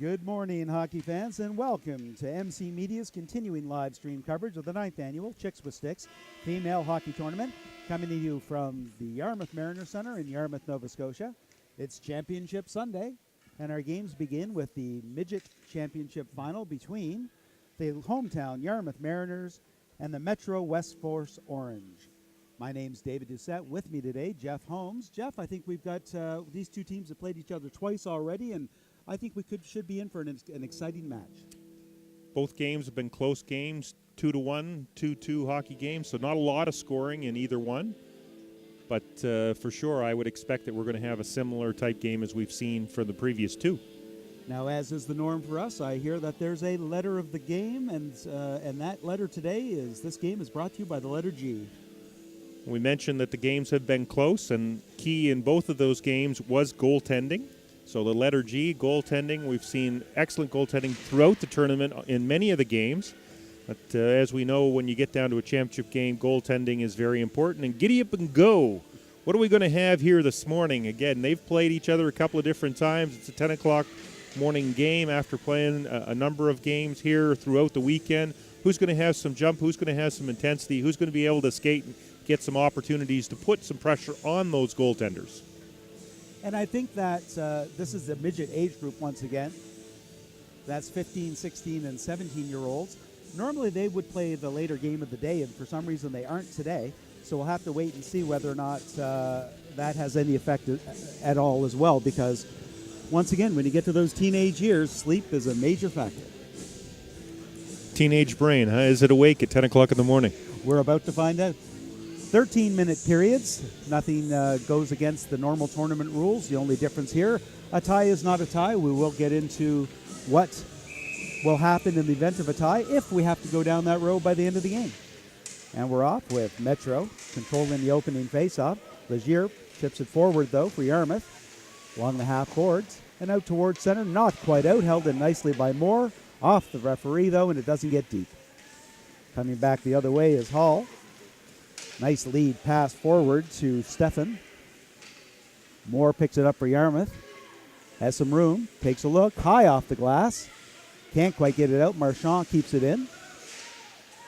Good morning, hockey fans, and welcome to MC Media's continuing live stream coverage of the 9th annual Chicks with Sticks Female Hockey Tournament, coming to you from the Yarmouth Mariner Center in Yarmouth, Nova Scotia. It's Championship Sunday, and our games begin with the Midget Championship Final between the hometown Yarmouth Mariners and the Metro West Force Orange. My name's David Doucette. With me today, Jeff Holmes. Jeff, I think we've got these two teams have played each other twice already, and I think we should be in for an exciting match. Both games have been close games, 2-1, 2-2 hockey games, so not a lot of scoring in either one. But for sure, I would expect that we're going to have a similar type game as we've seen for the previous two. Now, as is the norm for us, I hear that there's a letter of the game, and that letter today is, this game is brought to you by the letter G. We mentioned that the games have been close, and key in both of those games was goaltending. So the letter G, goaltending, we've seen excellent goaltending throughout the tournament in many of the games. But as we know, when you get down to a championship game, goaltending is very important. And giddy up and go. What are we going to have here this morning? Again, they've played each other a couple of different times. It's a 10 o'clock morning game after playing a number of games here throughout the weekend. Who's going to have some jump? Who's going to have some intensity? Who's going to be able to skate and get some opportunities to put some pressure on those goaltenders? And I think that this is the midget age group once again. That's 15, 16, and 17-year-olds. Normally they would play the later game of the day, and for some reason they aren't today. So we'll have to wait and see whether or not that has any effect at all as well, because once again, when you get to those teenage years, sleep is a major factor. Teenage brain, huh? Is it awake at 10 o'clock in the morning? We're about to find out. 13-minute periods. Nothing goes against the normal tournament rules. The only difference here, a tie is not a tie. We will get into what will happen in the event of a tie if we have to go down that road by the end of the game. And we're off with Metro controlling the opening faceoff. Legier tips it forward, though, for Yarmouth. Along the half boards and out towards center. Not quite out. Held in nicely by Moore. Off the referee, though, and it doesn't get deep. Coming back the other way is Hall. Nice lead pass forward to Stefan. Moore picks it up for Yarmouth. Has some room. Takes a look. High off the glass. Can't quite get it out. Marchand keeps it in.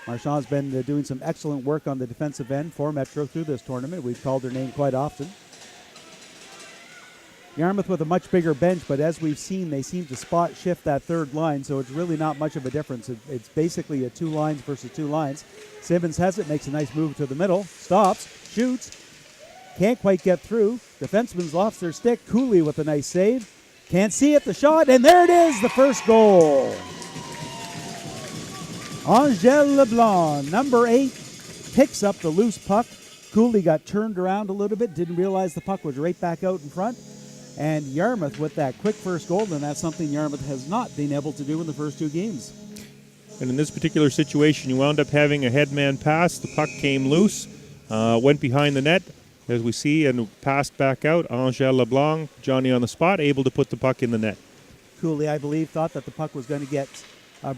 Marchand's been doing some excellent work on the defensive end for Metro through this tournament. We've called her name quite often. Yarmouth with a much bigger bench, but as we've seen, they seem to spot shift that third line, so it's really not much of a difference. It's basically a two lines versus two lines. Simmons has it, makes a nice move to the middle, stops, shoots, can't quite get through. Defenseman's lost their stick. Cooley with a nice save. Can't see it, the shot, and there it is, the first goal. Angèle Leblanc, number 8, picks up the loose puck. Cooley got turned around a little bit, didn't realize the puck was right back out in front. And Yarmouth with that quick first goal, and that's something Yarmouth has not been able to do in the first two games. And in this particular situation, you wound up having a headman pass. The puck came loose, went behind the net, as we see, and passed back out. Angèle Leblanc, Johnny on the spot, able to put the puck in the net. Cooley, I believe, thought that the puck was going to get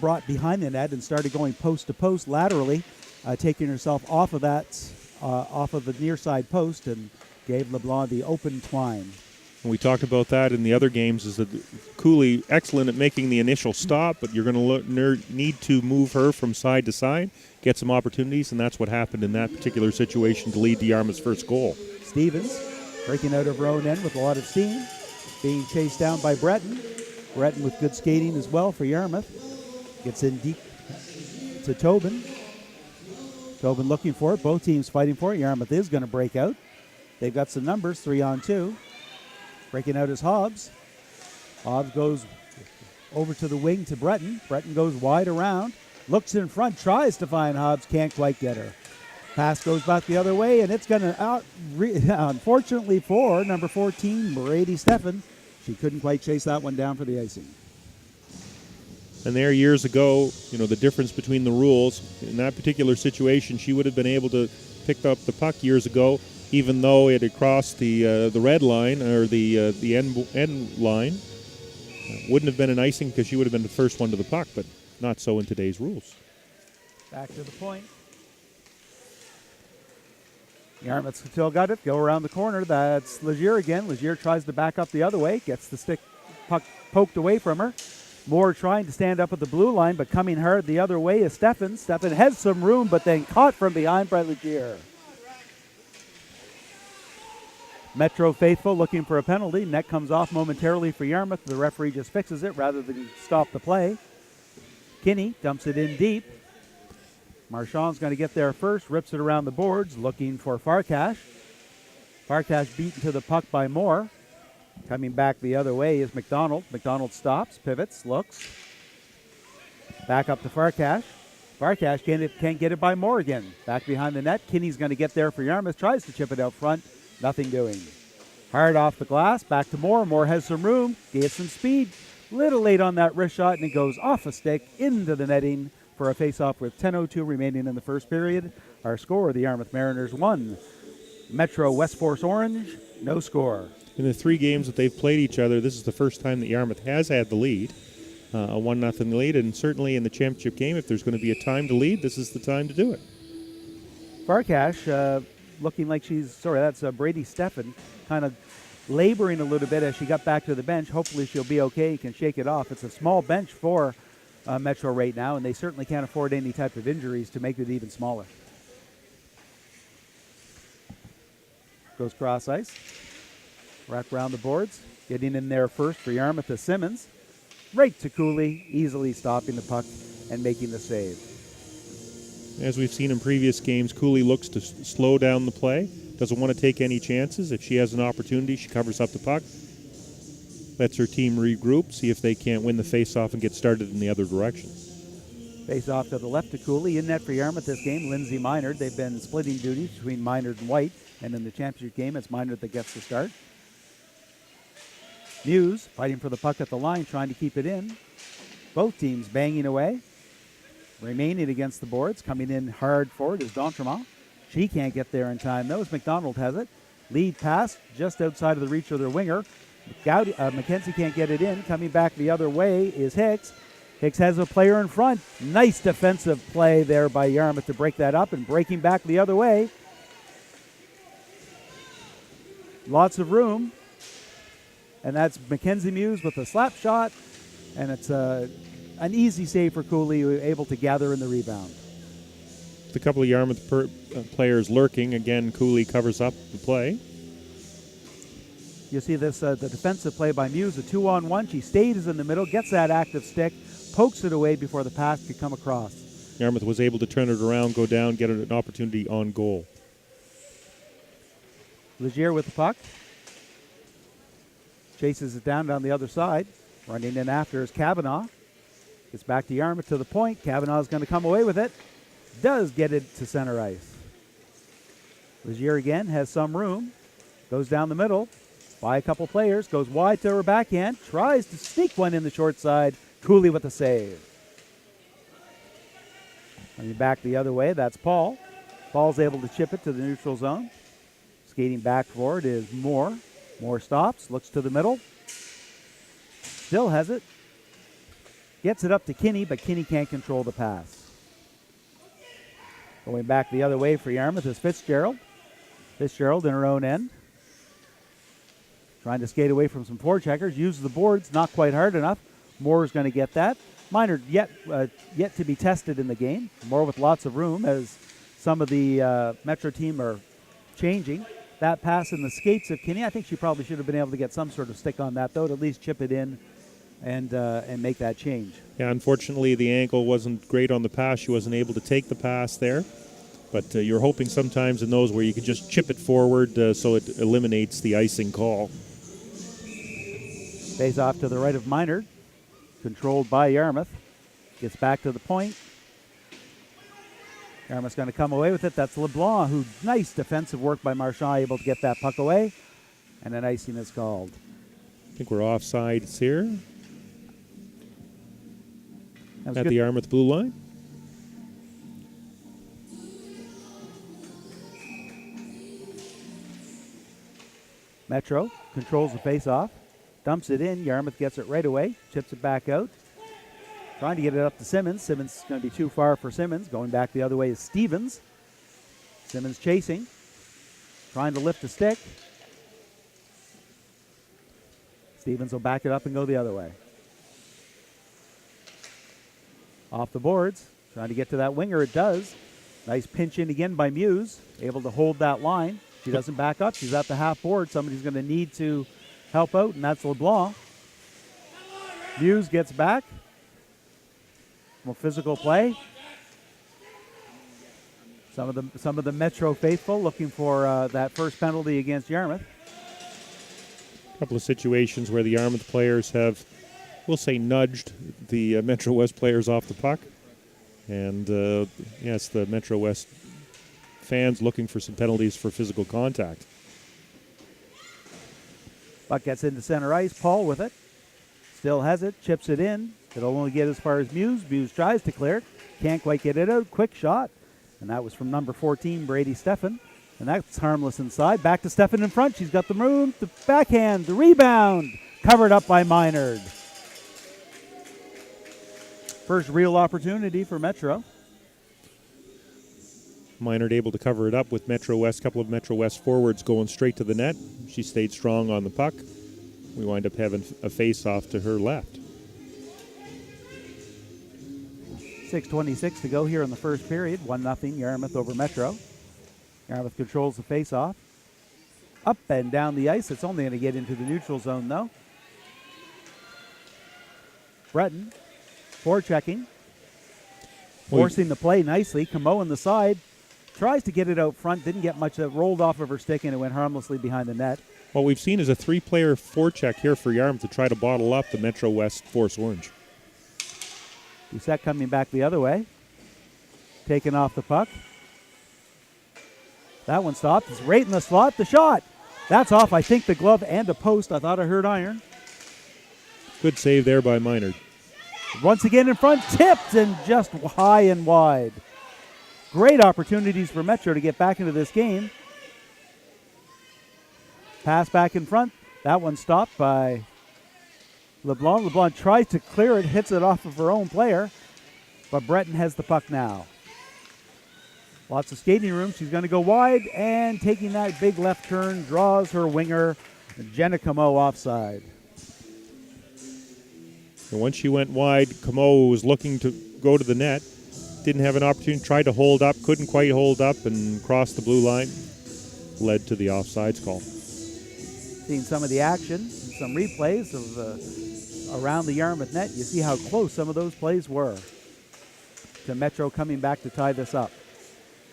brought behind the net and started going post to post laterally, taking herself off of the near side post, and gave Leblanc the open twine. And we talked about that in the other games, is that Cooley excellent at making the initial stop, but you're going to need to move her from side to side, get some opportunities, and that's what happened in that particular situation to lead to Yarmouth's first goal. Stevens breaking out of her own end with a lot of steam, being chased down by Breton. Breton with good skating as well for Yarmouth. Gets in deep to Tobin. Tobin looking for it. Both teams fighting for it. Yarmouth is going to break out. They've got some numbers, 3-on-2. Breaking out is Hobbs. Hobbs goes over to the wing to Breton. Breton goes wide around. Looks in front, tries to find Hobbs, can't quite get her. Pass goes back the other way, and it's going to out. Unfortunately for number 14, Brady Stefan, she couldn't quite chase that one down for the icing. And there years ago, the difference between the rules, in that particular situation, she would have been able to pick up the puck years ago, even though it had crossed the red line or the end line. Wouldn't have been an icing because she would have been the first one to the puck, but not so in today's rules. Back to the point. Yarmouth still got it. Go around the corner. That's Legier again. Legier tries to back up the other way. Gets the stick puck poked away from her. Moore trying to stand up at the blue line, but coming hard the other way is Stefan. Stefan has some room, but then caught from behind by Legier. Metro faithful looking for a penalty. Net comes off momentarily for Yarmouth. The referee just fixes it rather than stop the play. Kinney dumps it in deep. Marchand's going to get there first, rips it around the boards, looking for Farkash. Farkash beaten to the puck by Moore. Coming back the other way is McDonald. McDonald stops, pivots, looks. Back up to Farkash. Farkash can't get it by Moore again. Back behind the net. Kinney's going to get there for Yarmouth. Tries to chip it out front. Nothing doing. Hard off the glass. Back to Moore. Moore has some room. Gets some speed. Little late on that wrist shot, and it goes off a stick into the netting for a face-off with 10:02 remaining in the first period. Our score, the Yarmouth Mariners 1. Metro West Force Orange, no score. In the 3 games that they've played each other, this is the first time that Yarmouth has had the lead, a 1-0 lead, and certainly in the championship game, if there's going to be a time to lead, this is the time to do it. Farkash looking like that's Brady Stefan, kind of laboring a little bit as she got back to the bench. Hopefully she'll be okay and can shake it off. It's a small bench for Metro right now, and they certainly can't afford any type of injuries to make it even smaller. Goes cross ice. Wrap around the boards. Getting in there first for Yarmouth is Simmons. Right to Cooley, easily stopping the puck and making the save. As we've seen in previous games, Cooley looks to slow down the play, doesn't want to take any chances. If she has an opportunity, she covers up the puck, lets her team regroup, see if they can't win the face-off and get started in the other direction. Face-off to the left to Cooley. In net for Yarmouth this game, Lindsay Minard. They've been splitting duties between Minard and White, and in the championship game, it's Minard that gets the start. Muse fighting for the puck at the line, trying to keep it in. Both teams banging away. Remaining against the boards, coming in hard forward is D'Entremont. She can't get there in time, though, as McDonald has it. Lead pass just outside of the reach of their winger. McKenzie can't get it in. Coming back the other way is Hicks. Hicks has a player in front. Nice defensive play there by Yarmouth to break that up, and breaking back the other way. Lots of room. And that's Mackenzie Muse with a slap shot, and it's an easy save for Cooley, who was able to gather in the rebound. With a couple of Yarmouth players lurking, again, Cooley covers up the play. You see this, the defensive play by Muse, a 2-on-1. She stays in the middle, gets that active stick, pokes it away before the pass could come across. Yarmouth was able to turn it around, go down, get an opportunity on goal. Legier with the puck. Chases it down the other side. Running in after is Kavanaugh. Gets back to Yarmouth to the point. Kavanaugh is going to come away with it. Does get it to center ice. Legier again has some room. Goes down the middle by a couple players. Goes wide to her backhand. Tries to sneak one in the short side. Cooley with the save. Coming back the other way, that's Paul. Paul's able to chip it to the neutral zone. Skating back forward is Moore. Moore stops, looks to the middle. Still has it. Gets it up to Kinney, but Kinney can't control the pass. Going back the other way for Yarmouth is Fitzgerald. Fitzgerald in her own end. Trying to skate away from some forecheckers. Uses the boards, not quite hard enough. Moore's going to get that. Minor yet to be tested in the game. Moore with lots of room as some of the Metro team are changing. That pass in the skates of Kinney, I think she probably should have been able to get some sort of stick on that, though, to at least chip it in and make that change. Yeah, unfortunately, the angle wasn't great on the pass. She wasn't able to take the pass there. But you're hoping sometimes in those where you can just chip it forward so it eliminates the icing call. Face off to the right of Minard. Controlled by Yarmouth. Gets back to the point. Yarmouth's going to come away with it. That's LeBlanc, who nice defensive work by Marchand, able to get that puck away. And an icing is called. I think we're offside here. At good. the Yarmouth blue line. Metro controls the face-off. Dumps it in. Yarmouth gets it right away. Chips it back out. Trying to get it up to Simmons. Simmons is going to be too far for Simmons. Going back the other way is Stevens. Simmons chasing. Trying to lift the stick. Stevens will back it up and go the other way. Off the boards. Trying to get to that winger. It does. Nice pinch in again by Muse. Able to hold that line. She doesn't back up. She's at the half board. Somebody's going to need to help out, and that's LeBlanc. Muse gets back. More physical play. Some of the Metro faithful looking for that first penalty against Yarmouth. A couple of situations where the Yarmouth players have, we'll say, nudged the Metro West players off the puck. And, yes, the Metro West fans looking for some penalties for physical contact. Puck gets into center ice. Paul with it. Still has it. Chips it in. It'll only get as far as Muse. Muse tries to clear it. Can't quite get it out. Quick shot. And that was from number 14, Brady Steffen. And that's harmless inside. Back to Steffen in front. She's got the room. The backhand. The rebound. Covered up by Minard. First real opportunity for Metro. Minard able to cover it up with Metro West. Couple of Metro West forwards going straight to the net. She stayed strong on the puck. We wind up having a face-off to her left. 6:26 to go here in the first period. 1-0 Yarmouth over Metro. Yarmouth controls the face-off. Up and down the ice. It's only going to get into the neutral zone, though. Breton forechecking. Forcing the play nicely. Camo on the side. Tries to get it out front. Didn't get much. It rolled off of her stick, and it went harmlessly behind the net. What we've seen is a three-player forecheck here for Yarmouth to try to bottle up the Metro West Force Orange. Doucette coming back the other way. Taking off the puck. That one stopped. It's right in the slot. The shot. That's off, I think, the glove and a post. I thought I heard iron. Good save there by Minard. Once again in front. Tipped and just high and wide. Great opportunities for Metro to get back into this game. Pass back in front. That one stopped by LeBlanc. LeBlanc tries to clear it, hits it off of her own player, but Breton has the puck now. Lots of skating room. She's going to go wide, and taking that big left turn, draws her winger, Jenna Camo, offside. And once she went wide, Camo was looking to go to the net. Didn't have an opportunity, tried to hold up, couldn't quite hold up, and crossed the blue line. Led to the offsides call. Seeing some of the action, some replays of around the Yarmouth net, you see how close some of those plays were to Metro coming back to tie this up.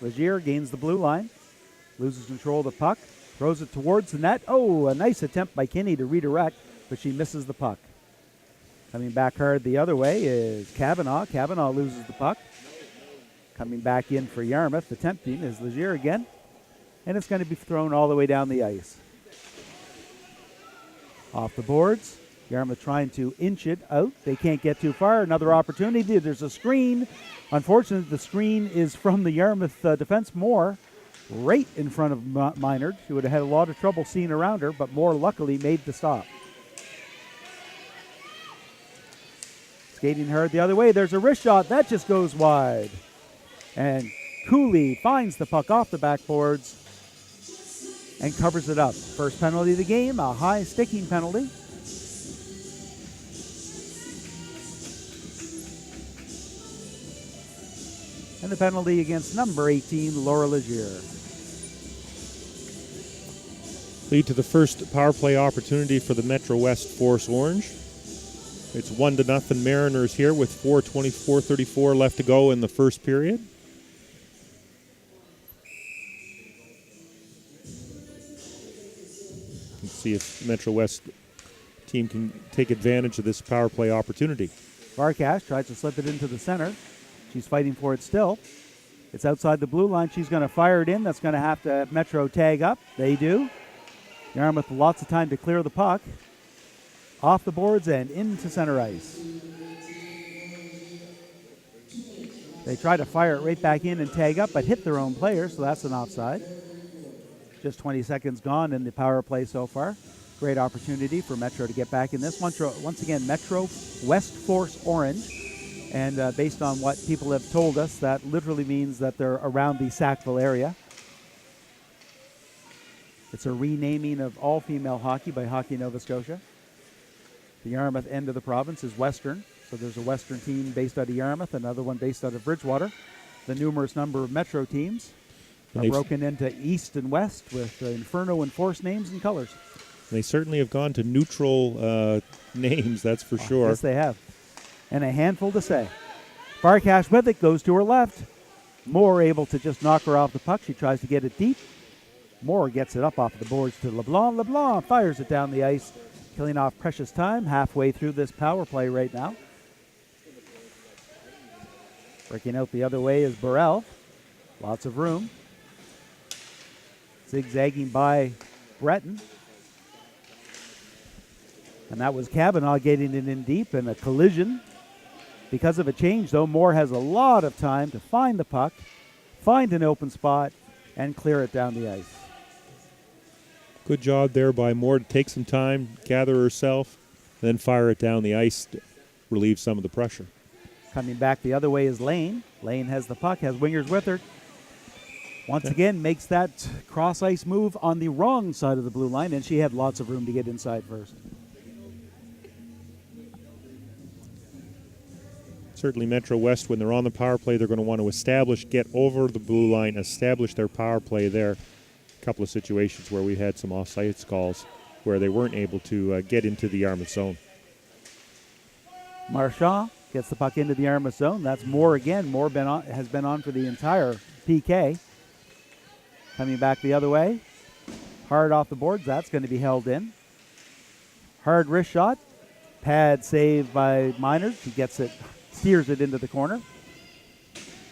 Legier gains the blue line, loses control of the puck, throws it towards the net. Oh, a nice attempt by Kinney to redirect, but she misses the puck. Coming back hard the other way is Kavanaugh. Kavanaugh loses the puck. Coming back in for Yarmouth, attempting is Legier again, and it's going to be thrown all the way down the ice. Off the boards. Yarmouth trying to inch it out. They can't get too far. Another opportunity. There's a screen. Unfortunately, the screen is from the Yarmouth defense. Moore right in front of Minard. She would have had a lot of trouble seeing around her, but Moore luckily made the stop. Skating hard the other way. There's a wrist shot. That just goes wide. And Cooley finds the puck off the backboards and covers it up. First penalty of the game, a high sticking penalty. And the penalty against number 18, Laura Legier. Lead to the first power play opportunity for the Metro West Force Orange. It's 1-0 Mariners here with 4:24:34 left to go in the first period. Let's see if Metro West team can take advantage of this power play opportunity. Varkash tries to slip it into the center. She's fighting for it still. It's outside the blue line. She's going to fire it in. That's going to have to Metro tag up. They do. Yarmouth lots of time to clear the puck. Off the boards and into center ice. They try to fire it right back in and tag up, but hit their own player, so that's an offside. Just 20 seconds gone in the power play so far. Great opportunity for Metro to get back in this. Once again, Metro West Force Orange. And based on what people have told us, that literally means that they're around the Sackville area. It's a renaming of all-female hockey by Hockey Nova Scotia. The Yarmouth end of the province is Western. So there's a Western team based out of Yarmouth, another one based out of Bridgewater. The numerous number of Metro teams are broken into East and West with Inferno and Force names and colors. They certainly have gone to neutral names, that's for sure. Yes, they have. And a handful to say. Farcash with it, goes to her left. Moore able to just knock her off the puck. She tries to get it deep. Moore gets it up off the boards to LeBlanc. LeBlanc fires it down the ice, killing off precious time halfway through this power play right now. Breaking out the other way is Burrell. Lots of room. Zigzagging by Breton. And that was Kavanaugh getting it in deep in a collision. Because of a change, though, Moore has a lot of time to find the puck, find an open spot, and clear it down the ice. Good job there by Moore to take some time, gather herself, then fire it down the ice to relieve some of the pressure. Coming back the other way is Lane. Lane has the puck, has wingers with her. Once again, makes that cross-ice move on the wrong side of the blue line, and she had lots of room to get inside first. Certainly Metro West, when they're on the power play, they're going to want to get over the blue line, establish their power play there. A couple of situations where we had some offside calls where they weren't able to get into the Yarmouth zone. Marchand gets the puck into the Yarmouth zone. That's Moore again. Moore has been on for the entire PK. Coming back the other way. Hard off the boards. That's going to be held in. Hard wrist shot. Pad save by Minard. He gets it, steers it into the corner.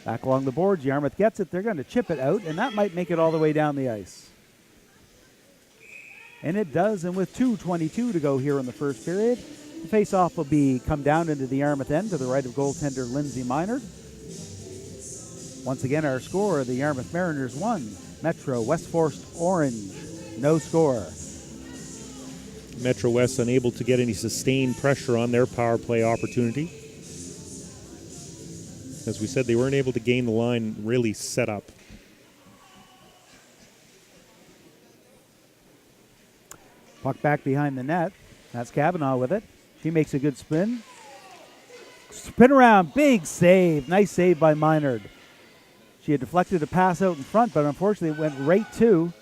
Back along the boards. Yarmouth gets it. They're going to chip it out, and that might make it all the way down the ice. And it does, and with 2:22 to go here in the first period, the face-off will come down into the Yarmouth end to the right of goaltender Lindsay Minard. Once again, our score, the Yarmouth Mariners 1, Metro West Forest Orange, no score. Metro West unable to get any sustained pressure on their power play opportunity. As we said, they weren't able to gain the line and really set up. Puck back behind the net. That's Kavanaugh with it. She makes a good spin. Spin around, big save. Nice save by Minard. She had deflected a pass out in front, but unfortunately it went right to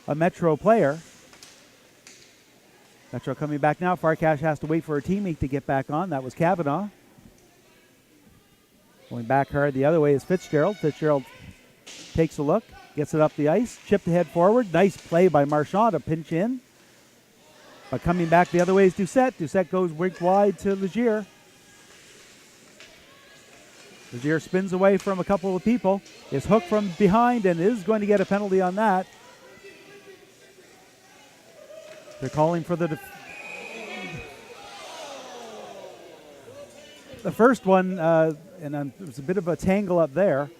a Metro player. Metro coming back now. Farcash has to wait for her teammate to get back on. That was Kavanaugh. Going back hard the other way is Fitzgerald. Fitzgerald takes a look, gets it up the ice, chipped ahead forward. Nice play by Marchand to pinch in. But coming back the other way is Doucette. Doucette goes wide to Legier. Legier spins away from a couple of people, is hooked from behind, and is going to get a penalty on that. They're calling for the first one, and there was a bit of a tangle up there.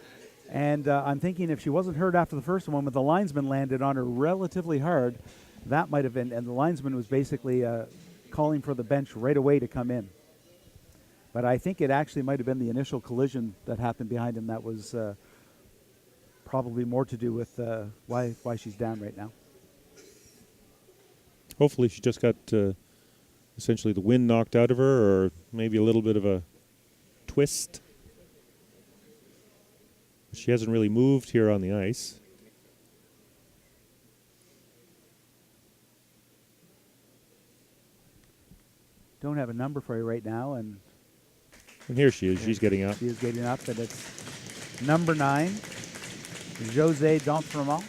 And I'm thinking if she wasn't hurt after the first one, when the linesman landed on her relatively hard, that might have been, and the linesman was basically calling for the bench right away to come in. But I think it actually might have been the initial collision that happened behind him that was probably more to do with why she's down right now. Hopefully she just got essentially the wind knocked out of her, or maybe a little bit of a twist. She hasn't really moved here on the ice. Don't have a number for you right now, and here she is. She's getting up. She is getting up, and it's number 9, José D'Entremont.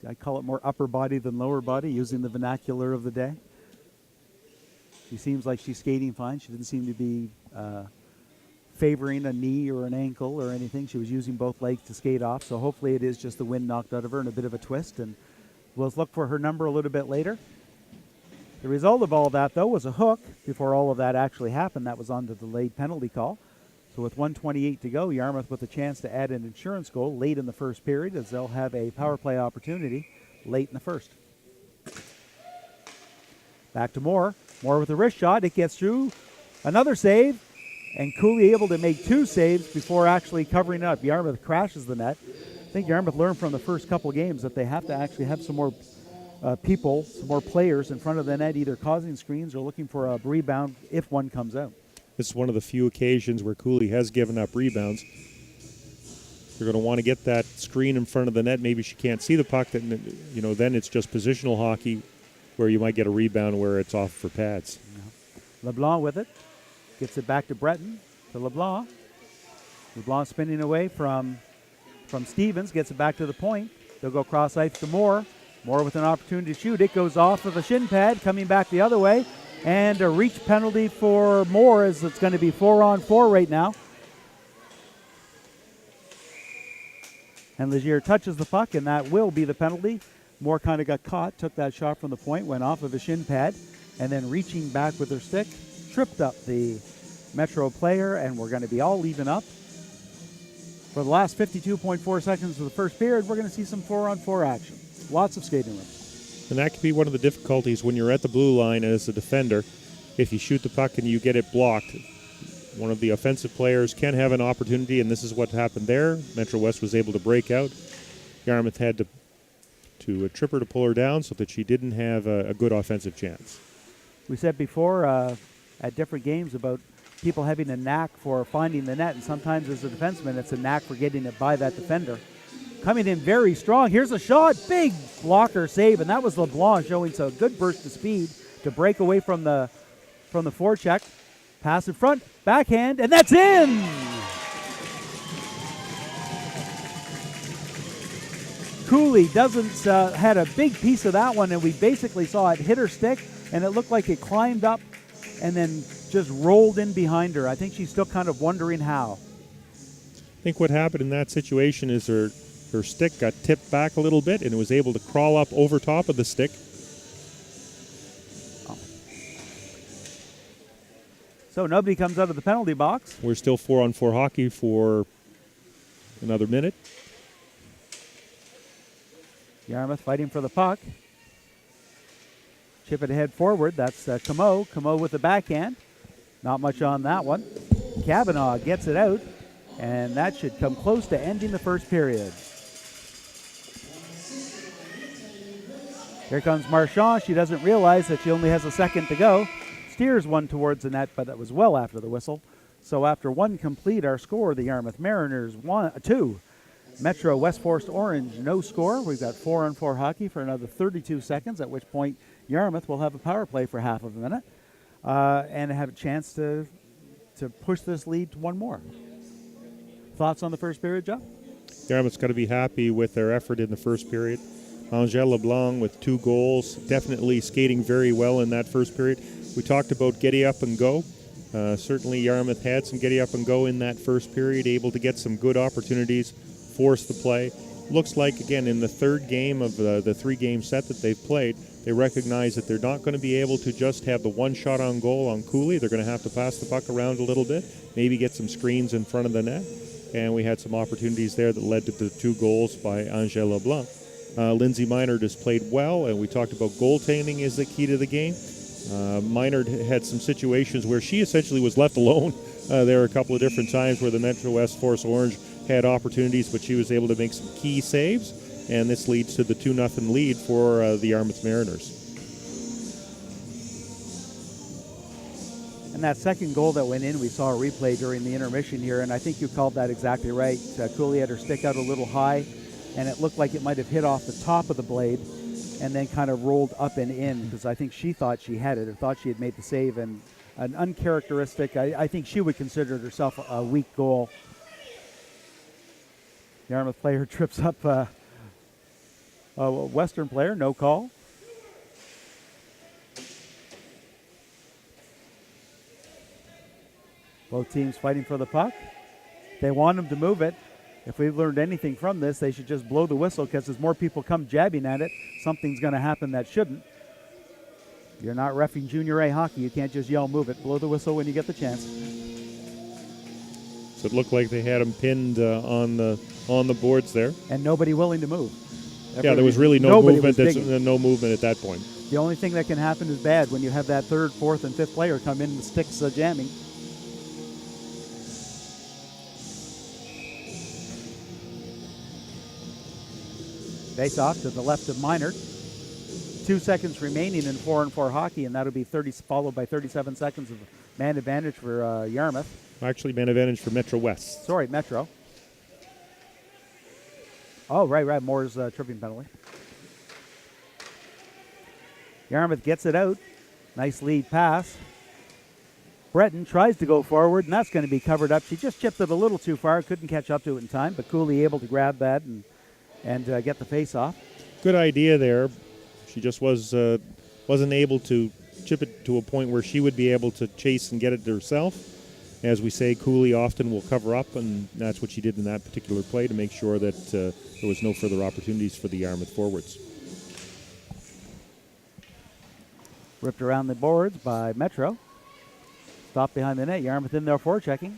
I call it more upper body than lower body, using the vernacular of the day. She seems like she's skating fine. She didn't seem to be favoring a knee or an ankle or anything. She was using both legs to skate off, so hopefully it is just the wind knocked out of her and a bit of a twist, and we'll look for her number a little bit later. The result of all that, though, was a hook before all of that actually happened. That was on the delayed penalty call. So with 1:28 to go, Yarmouth with a chance to add an insurance goal late in the first period, as they'll have a power play opportunity late in the first. Back to Moore. Moore with a wrist shot. It gets through. Another save. And Cooley able to make 2 saves before actually covering up. Yarmouth crashes the net. I think Yarmouth learned from the first couple games that they have to actually have some more people, some more players in front of the net, either causing screens or looking for a rebound if one comes out. This is one of the few occasions where Cooley has given up rebounds. You're going to want to get that screen in front of the net. Maybe she can't see the puck. Then it's just positional hockey where you might get a rebound where it's off for pads. LeBlanc with it. Gets it back to Breton, to LeBlanc. LeBlanc spinning away from Stevens. Gets it back to the point. They'll go cross ice to Moore. Moore with an opportunity to shoot. It goes off of the shin pad, coming back the other way. And a reach penalty for Moore, as it's going to be 4-on-4 right now. And Legier touches the puck, and that will be the penalty. Moore kind of got caught, took that shot from the point, went off of the shin pad, and then reaching back with her stick, tripped up the Metro player, and we're going to be all even up. For the last 52.4 seconds of the first period, we're going to see some 4-on-4 action. Lots of skating room. And that could be one of the difficulties when you're at the blue line as a defender. If you shoot the puck and you get it blocked, one of the offensive players can have an opportunity, and this is what happened there. Metro West was able to break out. Yarmouth had to trip her to pull her down so that she didn't have a good offensive chance. We said before at different games about people having a knack for finding the net, and sometimes as a defenseman, it's a knack for getting it by that defender. Coming in very strong. Here's a shot. Big blocker save, and that was LeBlanc showing some good burst of speed to break away from the forecheck. Pass in front, backhand, and that's in! Cooley had a big piece of that one, and we basically saw it hit her stick, and it looked like it climbed up and then just rolled in behind her. I think she's still kind of wondering how. I think what happened in that situation is her stick got tipped back a little bit, and it was able to crawl up over top of the stick. So nobody comes out of the penalty box. We're still 4-on-4 hockey for another minute. Yarmouth fighting for the puck. Chip it ahead forward. That's Camo. Camo with the backhand. Not much on that one. Kavanaugh gets it out, and that should come close to ending the first period. Here comes Marchand. She doesn't realize that she only has a second to go. Steers one towards the net, but that was well after the whistle. So after one complete, our score, the Yarmouth Mariners 2. Metro West Forest Orange, no score. We've got 4-on-4 hockey for another 32 seconds, at which point Yarmouth will have a power play for half of a minute and have a chance to push this lead to one more. Thoughts on the first period, Joe? Yarmouth's got to be happy with their effort in the first period. Angèle LeBlanc with 2 goals, definitely skating very well in that first period. We talked about getty up and go. Certainly Yarmouth had some getty up and go in that first period, able to get some good opportunities, force the play. Looks like, again, in the third game of the 3-game set that they've played, they recognize that they're not going to be able to just have the one shot on goal on Cooley. They're going to have to pass the puck around a little bit, maybe get some screens in front of the net. And we had some opportunities there that led to the 2 goals by Angèle LeBlanc. Lindsay Minard has played well, and we talked about goaltending is the key to the game. Minard had some situations where she essentially was left alone. There were a couple of different times where the Metro West Force Orange had opportunities, but she was able to make some key saves, and this leads to the 2-0 lead for the Yarmouth Mariners. And that second goal that went in, we saw a replay during the intermission here, and I think you called that exactly right. Cooley had her stick out a little high, and it looked like it might have hit off the top of the blade and then kind of rolled up and in, because I think she thought she had it or thought she had made the save, and an uncharacteristic. I think she would consider herself a weak goal. Yarmouth player trips up a Western player, no call. Both teams fighting for the puck. They want them to move it. If we've learned anything from this, they should just blow the whistle, because as more people come jabbing at it, something's going to happen that shouldn't. You're not reffing Junior A hockey. You can't just yell, move it. Blow the whistle when you get the chance. So it looked like they had him pinned on the boards there. And nobody willing to move. There was really no movement. No movement at that point. The only thing that can happen is bad when you have that 3rd, 4th, and 5th player come in and sticks jamming. Face off to the left of Minard. 2 seconds remaining in 4-on-4 hockey, and that'll be followed by 37 seconds of man advantage for Yarmouth. Actually, man advantage for Metro West. Sorry, Metro. Oh, right. Moore's tripping penalty. Yarmouth gets it out. Nice lead pass. Breton tries to go forward, and that's going to be covered up. She just chipped it a little too far. Couldn't catch up to it in time, but Cooley able to grab that and get the face off. Good idea there. She just wasn't able to chip it to a point where she would be able to chase and get it herself. As we say, Cooley often will cover up, and that's what she did in that particular play to make sure that there was no further opportunities for the Yarmouth forwards. Ripped around the boards by Metro. Stopped behind the net. Yarmouth in there forechecking.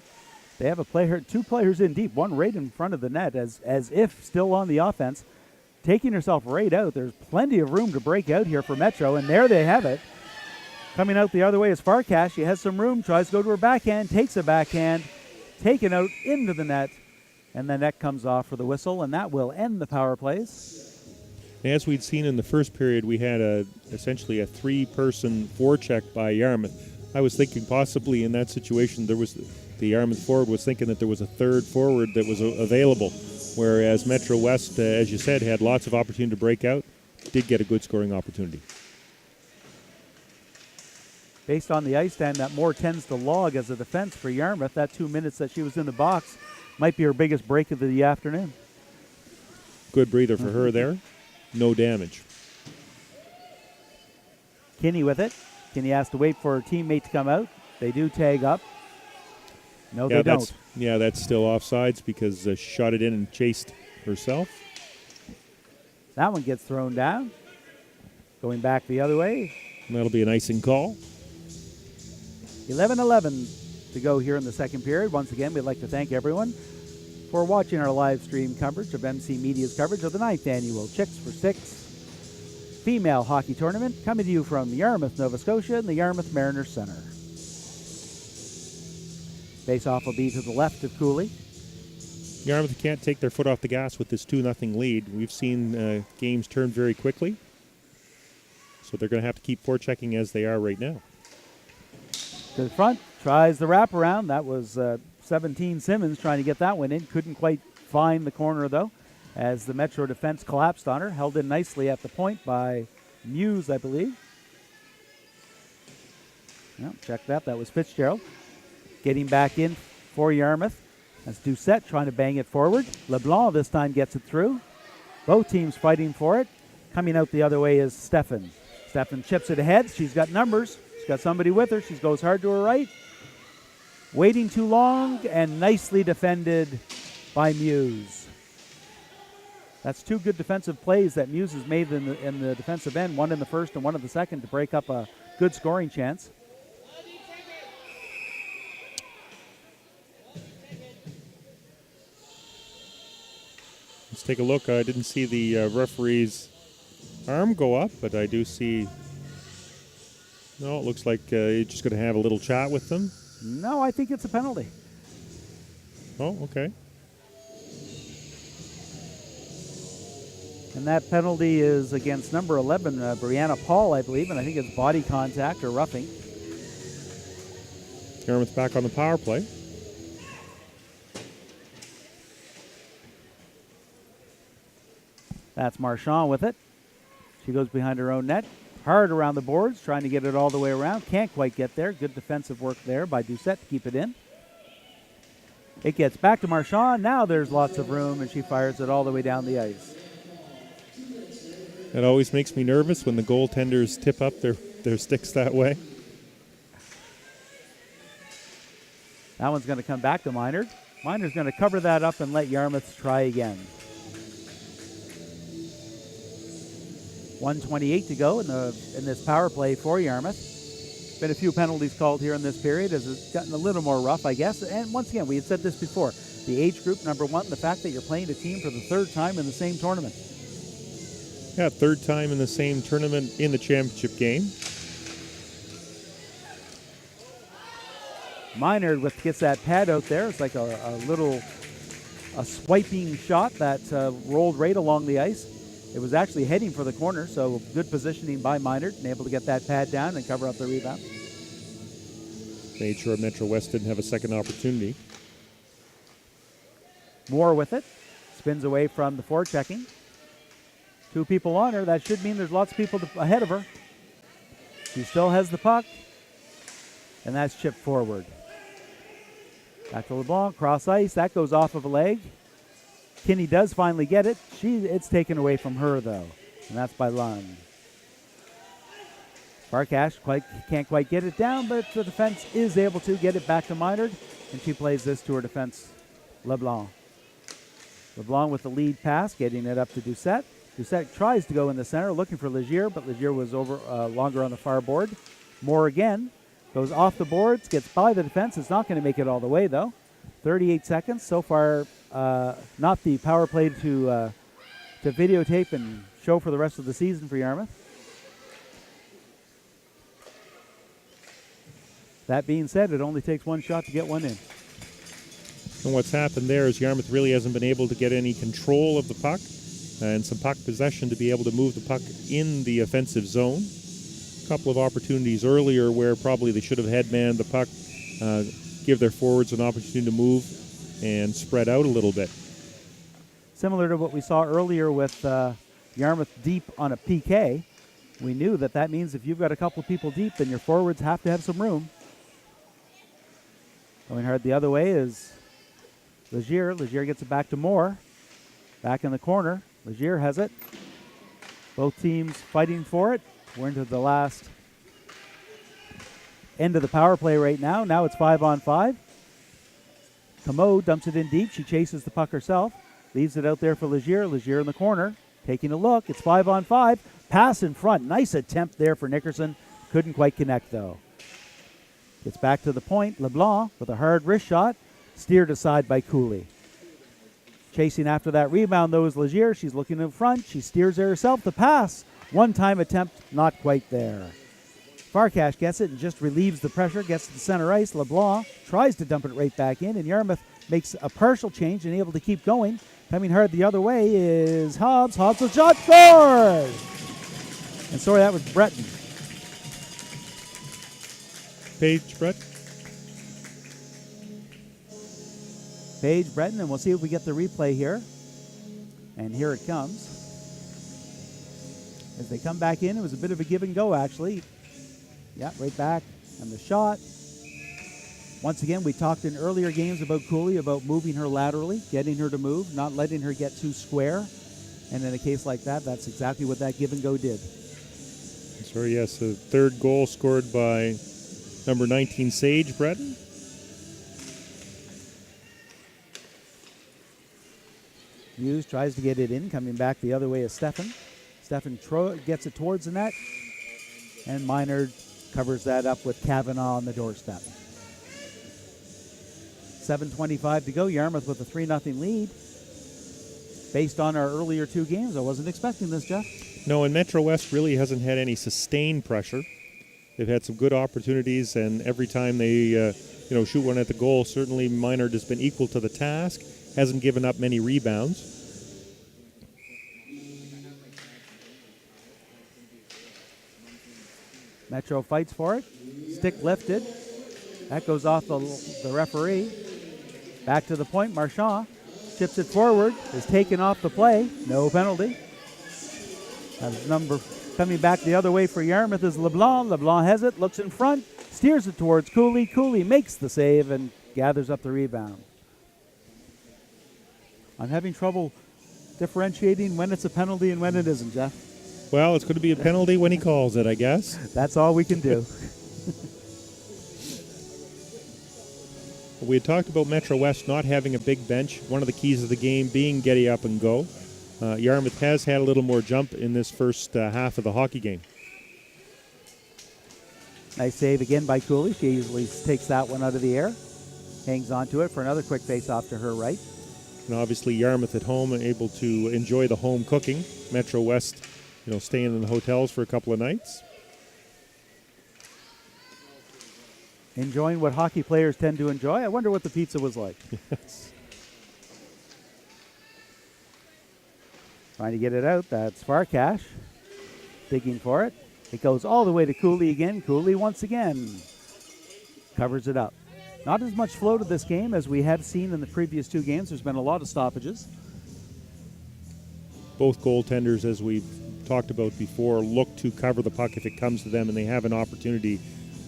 They have two players in deep, one right in front of the net as if still on the offense. Taking herself right out. There's plenty of room to break out here for Metro, and there they have it. Coming out the other way is Farkas. She has some room, tries to go to her backhand, takes a backhand, taken out into the net, and the net comes off for the whistle, and that will end the power plays. As we'd seen in the first period, we had essentially a 3-person forecheck by Yarmouth. I was thinking possibly in that situation the Yarmouth forward was thinking that there was a third forward that was available, whereas Metro West, as you said, had lots of opportunity to break out, did get a good scoring opportunity. Based on the ice time that Moore tends to log as a defense for Yarmouth, that 2 minutes that she was in the box might be her biggest break of the afternoon. Good breather for her there. No damage. Kinney with it. Kinney has to wait for her teammate to come out. They do tag up. No, they don't. That's still offsides because she shot it in and chased herself. That one gets thrown down. Going back the other way. And that'll be an icing call. 11-11 to go here in the second period. Once again, we'd like to thank everyone for watching our live stream coverage of MC Media's coverage of the 9th annual Chicks for Six Female Hockey Tournament, coming to you from Yarmouth, Nova Scotia, and the Yarmouth Mariners Center. Face-off will be to the left of Cooley. Yarmouth can't take their foot off the gas with this 2-0 lead. We've seen games turn very quickly, so they're going to have to keep forechecking as they are right now. To the front, tries the wraparound. That was 17 Simmons trying to get that one in. Couldn't quite find the corner, though, as the Metro defense collapsed on her. Held in nicely at the point by Muse, I believe. No, check that. That was Fitzgerald. Getting back in for Yarmouth. That's Doucette trying to bang it forward. LeBlanc this time gets it through. Both teams fighting for it. Coming out the other way is Steffen. Steffen chips it ahead. She's got numbers. She's got somebody with her. She goes hard to her right. Waiting too long and nicely defended by Muse. That's 2 good defensive plays that Muse has made in the defensive end, one in the first and one in the second, to break up a good scoring chance. Let's take a look. I didn't see the referee's arm go up, but I do see... No, it looks like you're just going to have a little chat with them. No, I think it's a penalty. Oh, okay. And that penalty is against number 11, Brianna Paul, I believe, and I think it's body contact or roughing. Yarmouth back on the power play. That's Marchand with it. She goes behind her own net. Hard around the boards, trying to get it all the way around. Can't quite get there. Good defensive work there by Doucette to keep it in. It gets back to Marchand. Now there's lots of room, and she fires it all the way down the ice. It always makes me nervous when the goaltenders tip up their sticks that way. That one's going to come back to Minard. Minard's going to cover that up and let Yarmouth try again. 1:28 to go in this power play for Yarmouth. Been a few penalties called here in this period as it's gotten a little more rough, I guess. And once again, we had said this before. The age group, number one, the fact that you're playing a team for the 3rd time in the same tournament. Yeah, 3rd time in the same tournament in the championship game. Minard gets that pad out there. It's like a swiping shot that rolled right along the ice. It was actually heading for the corner, so good positioning by Minard and able to get that pad down and cover up the rebound. Made sure Metro West didn't have a second opportunity. Moore with it. Spins away from the forechecking. 2 people on her. That should mean there's lots of people ahead of her. She still has the puck. And that's chipped forward. Back to LeBlanc, cross ice. That goes off of a leg. Kinney does finally get it. It's taken away from her, though. And that's by Lund. Farkash can't quite get it down, but the defense is able to get it back to Minard. And she plays this to her defense, LeBlanc. LeBlanc with the lead pass, getting it up to Doucette. Doucette tries to go in the center, looking for Legier, but Legier was over longer on the far board. Moore again. Goes off the boards, gets by the defense. It's not going to make it all the way, though. 38 seconds. So far, not the power play to videotape and show for the rest of the season for Yarmouth. That being said, it only takes one shot to get one in. And what's happened there is Yarmouth really hasn't been able to get any control of the puck and some puck possession to be able to move the puck in the offensive zone. Couple of opportunities earlier where probably they should have headmanned the puck, give their forwards an opportunity to move and spread out a little bit. Similar to what we saw earlier with Yarmouth deep on a PK, we knew that means if you've got a couple of people deep, then your forwards have to have some room. Going hard the other way is Legier. Legier gets it back to Moore. Back in the corner. Legier has it. Both teams fighting for it. We're into the last end of the power play right now. Now it's 5-on-5. Comeau dumps it in deep. She chases the puck herself. Leaves it out there for Legier. Legier in the corner. Taking a look. It's 5-on-5. Pass in front. Nice attempt there for Nickerson. Couldn't quite connect, though. Gets back to the point. LeBlanc with a hard wrist shot. Steered aside by Cooley. Chasing after that rebound, though, is Legier. She's looking in front. She steers there herself. The pass. One-time attempt, not quite there. Farkash gets it and just relieves the pressure, gets to the center ice. LeBlanc tries to dump it right back in, and Yarmouth makes a partial change and able to keep going. Coming hard the other way is Hobbs. Hobbs with shot, scored! And sorry, that was Breton. Page, Brett. Page, Breton, and we'll see if we get the replay here. And here it comes. As they come back in, it was a bit of a give and go, actually. Yeah, right back. And the shot. Once again, we talked in earlier games about Cooley, about moving her laterally, getting her to move, not letting her get too square. And in a case like that, that's exactly what that give and go did. Sorry, yes, the third goal scored by number 19, Sage Breton. Hughes tries to get it in, coming back the other way is Stefan. Stefan gets it towards the net, and Minard covers that up with Kavanaugh on the doorstep. 7:25 to go. Yarmouth with a 3-0 lead. Based on our earlier 2 games, I wasn't expecting this, Jeff. No, and Metro West really hasn't had any sustained pressure. They've had some good opportunities, and every time they shoot one at the goal, certainly Minard has been equal to the task, hasn't given up many rebounds. Metro fights for it. Stick lifted. That goes off the referee. Back to the point. Marchand chips it forward. Is taken off the play. No penalty. That's number coming back the other way for Yarmouth is LeBlanc. LeBlanc has it. Looks in front. Steers it towards Cooley. Cooley makes the save and gathers up the rebound. I'm having trouble differentiating when it's a penalty and when it isn't, Jeff. Well, it's going to be a penalty when he calls it, I guess. That's all we can do. We had talked about Metro West not having a big bench. One of the keys of the game being getting up and go. Yarmouth has had a little more jump in this first half of the hockey game. Nice save again by Cooley. She easily takes that one out of the air. Hangs on to it for another quick face-off to her right. And obviously Yarmouth at home and able to enjoy the home cooking. Metro West, staying in the hotels for a couple of nights. Enjoying what hockey players tend to enjoy. I wonder what the pizza was like. Yes. Trying to get it out. That's Farkash. Digging for it. It goes all the way to Cooley again. Cooley once again covers it up. Not as much flow to this game as we have seen in the previous two games. There's been a lot of stoppages. Both goaltenders, as we've talked about before, look to cover the puck if it comes to them, and they have an opportunity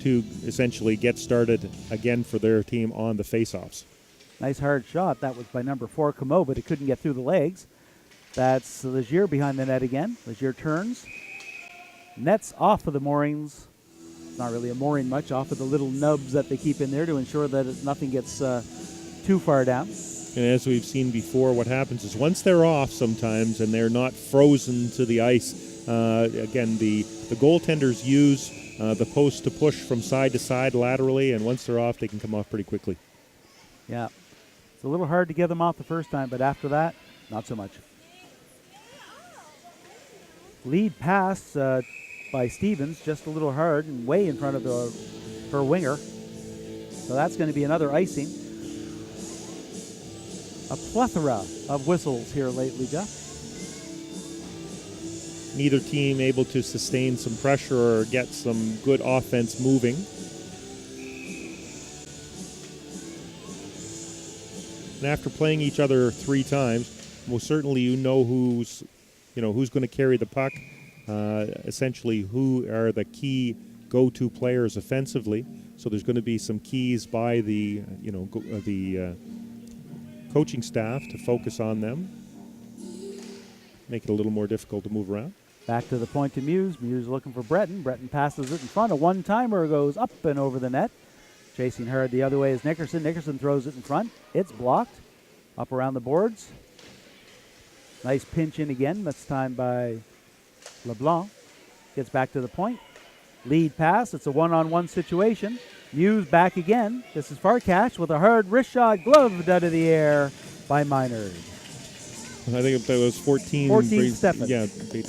to essentially get started again for their team on the faceoffs. Nice hard shot. That was by number 4, Camo, but it couldn't get through the legs. That's Legier behind the net again. Legier turns. Nets off of the moorings. It's not really a mooring much, off of the little nubs that they keep in there to ensure that nothing gets too far down. And as we've seen before, what happens is once they're off sometimes and they're not frozen to the ice, again, the goaltenders use the post to push from side to side laterally, and once they're off, they can come off pretty quickly. Yeah. It's a little hard to get them off the first time, but after that, not so much. Lead pass by Stevens, just a little hard and way in front of her winger. So that's going to be another icing. A plethora of whistles here lately, Jeff. Neither team able to sustain some pressure or get some good offense moving. And after playing each other 3 times, most certainly you know who's going to carry the puck. Essentially, who are the key go-to players offensively. So there's going to be some keys by the coaching staff to focus on them, make it a little more difficult to move around. Back to the point to Muse. Muse looking for Breton. Breton passes it in front. A one-timer goes up and over the net. Chasing hard the other way is Nickerson. Nickerson throws it in front. It's blocked. Up around the boards. Nice pinch in again. This time by LeBlanc. Gets back to the point. Lead pass. It's a one-on-one situation. Muse back again. This is Farkash with a hard wrist shot, gloved out of the air by Minard. I think that was 14 Steffen. Yeah,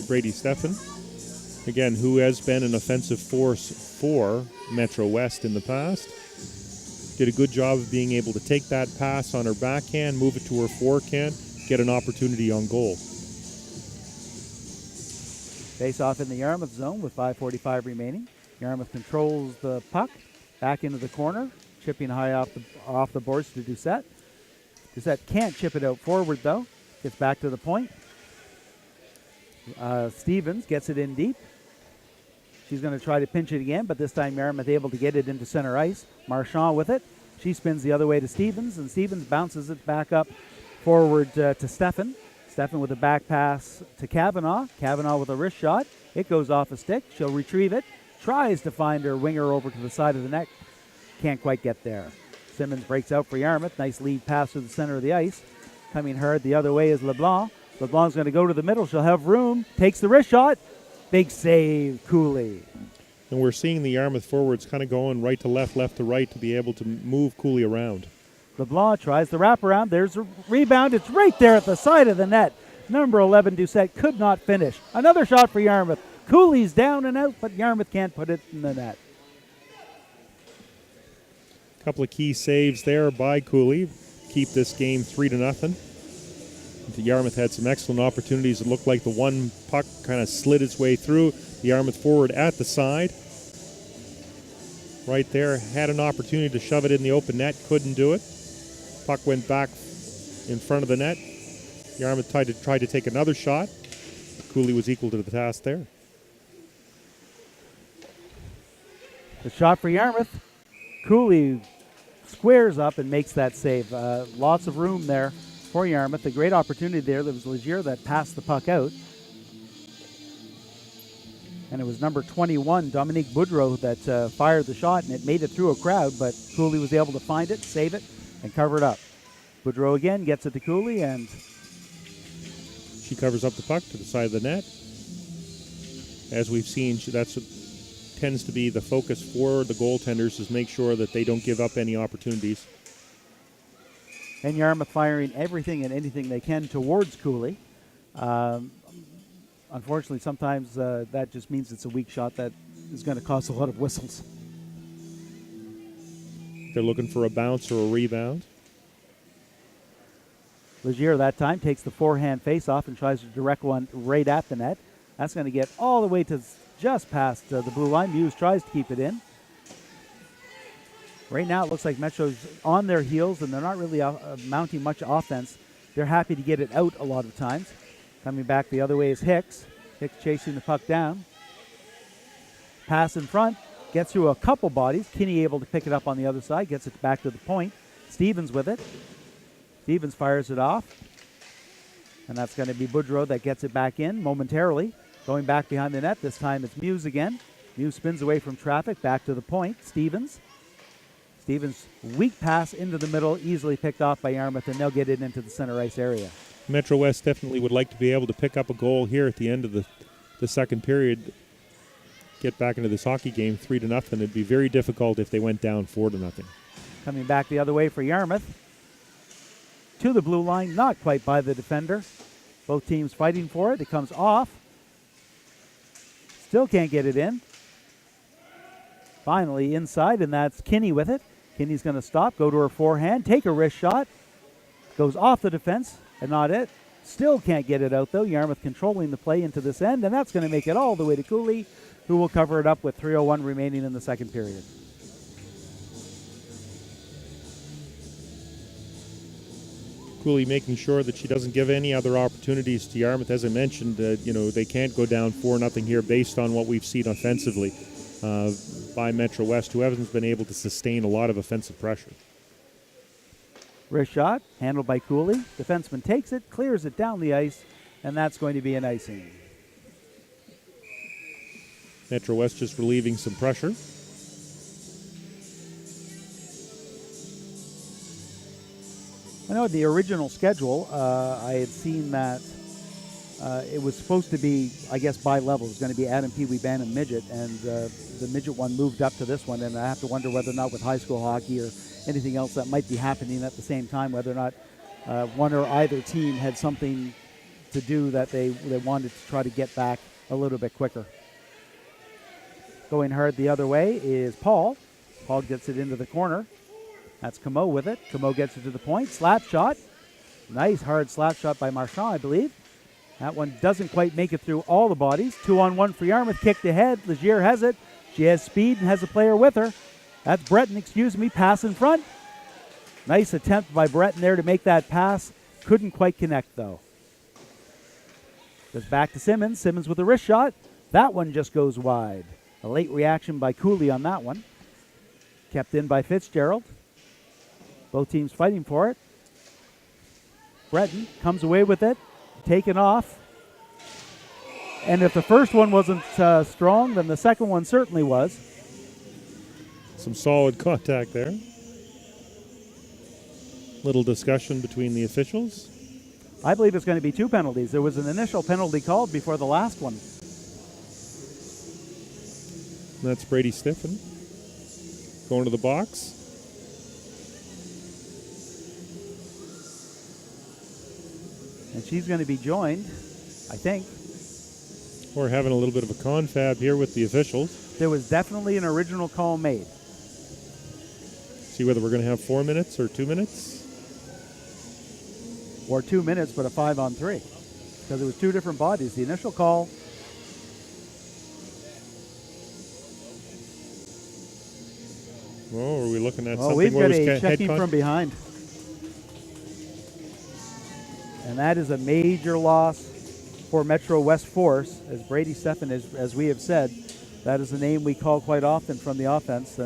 Brady Steffen. Again, who has been an offensive force for Metro West in the past. Did a good job of being able to take that pass on her backhand, move it to her forehand, get an opportunity on goal. Face off in the Yarmouth zone with 5:45 remaining. Yarmouth controls the puck back into the corner, chipping high off the boards to Doucette. Doucette can't chip it out forward though. Gets back to the point. Stevens gets it in deep. She's going to try to pinch it again, but this time Yarmouth able to get it into center ice. Marchand with it. She spins the other way to Stevens, and Stevens bounces it back up forward to Steffen. Steffen with a back pass to Kavanaugh. Kavanaugh with a wrist shot. It goes off a stick. She'll retrieve it. Tries to find her winger over to the side of the net. Can't quite get there. Simmons breaks out for Yarmouth. Nice lead pass to the center of the ice. Coming hard the other way is LeBlanc. LeBlanc's going to go to the middle. She'll have room. Takes the wrist shot. Big save, Cooley. And we're seeing the Yarmouth forwards kind of going right to left, left to right to be able to move Cooley around. LeBlanc tries the wraparound. There's a rebound. It's right there at the side of the net. Number 11, Doucette, could not finish. Another shot for Yarmouth. Cooley's down and out, but Yarmouth can't put it in the net. A couple of key saves there by Cooley. Keep this game 3-0. The Yarmouth had some excellent opportunities. It looked like the one puck kind of slid its way through. The Yarmouth forward at the side. Right there, had an opportunity to shove it in the open net, couldn't do it. Puck went back in front of the net. Yarmouth tried to take another shot. Cooley was equal to the task there. The shot for Yarmouth. Cooley squares up and makes that save. Lots of room there for Yarmouth. A great opportunity there. There was Legier that passed the puck out. And it was number 21, Dominique Boudreau, that fired the shot, and it made it through a crowd, but Cooley was able to find it, save it, and cover it up. Boudreau again gets it to Cooley, and she covers up the puck to the side of the net. As we've seen, that's what tends to be the focus for the goaltenders, is make sure that they don't give up any opportunities. And Yarmouth firing everything and anything they can towards Cooley. Unfortunately, sometimes that just means it's a weak shot that is going to cause a lot of whistles. They're looking for a bounce or a rebound. Legier that time takes the forehand face-off and tries to direct one right at the net. That's going to get all the way to just past the blue line. Muse tries to keep it in. Right now it looks like Metro's on their heels, and they're not really mounting much offense. They're happy to get it out a lot of times. Coming back the other way is Hicks. Hicks chasing the puck down. Pass in front. Gets through a couple bodies. Kinney able to pick it up on the other side. Gets it back to the point. Stevens with it. Stevens fires it off. And that's going to be Boudreau that gets it back in momentarily. Going back behind the net. This time it's Muse again. Muse spins away from traffic. Back to the point. Stevens. Stevens' weak pass into the middle. Easily picked off by Yarmouth, and they'll get it into the center ice area. Metro West definitely would like to be able to pick up a goal here at the end of the second period. Get back into this hockey game 3-0. It'd be very difficult if they went down 4-0. Coming back the other way for Yarmouth. To the blue line, not quite by the defender. Both teams fighting for it. It comes off. Still can't get it in. Finally inside, and that's Kinney with it. Kinney's going to stop, go to her forehand, take a wrist shot. Goes off the defense, and not it. Still can't get it out, though. Yarmouth controlling the play into this end, and that's going to make it all the way to Cooley, who will cover it up with 3:01 remaining in the second period. Cooley making sure that she doesn't give any other opportunities to Yarmouth. As I mentioned, they can't go down 4-0 here based on what we've seen offensively by Metro West, who hasn't been able to sustain a lot of offensive pressure. Wrist shot, handled by Cooley. Defenseman takes it, clears it down the ice, and that's going to be an icing. Metro West just relieving some pressure. I know the original schedule, I had seen that it was supposed to be, I guess, by level. It was going to be Adam, Pee Wee, Band, and Midget, and the Midget one moved up to this one, and I have to wonder whether or not with high school hockey or anything else that might be happening at the same time, whether or not one or either team had something to do that they wanted to try to get back a little bit quicker. Going hard the other way is Paul. Paul gets it into the corner. That's Camo with it. Camo gets it to the point. Slap shot. Nice hard slap shot by Marchand, I believe. That one doesn't quite make it through all the bodies. 2-on-1 for Yarmouth. Kicked ahead. Legier has it. She has speed and has a player with her. That's Breton, pass in front. Nice attempt by Breton there to make that pass. Couldn't quite connect, though. Goes back to Simmons. Simmons with a wrist shot. That one just goes wide. A late reaction by Cooley on that one. Kept in by Fitzgerald. Both teams fighting for it. Breton comes away with it. Taken off. And if the first one wasn't strong, then the second one certainly was. Some solid contact there. Little discussion between the officials. I believe it's going to be 2 penalties. There was an initial penalty called before the last one. That's Brady Stiffen going to the box. And she's going to be joined, I think. We're having a little bit of a confab here with the officials. There was definitely an original call made. See whether we're going to have 4 minutes or 2 minutes. Or 2 minutes, but a 5-on-3. Because it was 2 different bodies. The initial call. Oh, are we looking at something? We've where got it was a checking from behind. And that is a major loss for Metro West Force, as Brady Steffen, as we have said, that is a name we call quite often from the offense.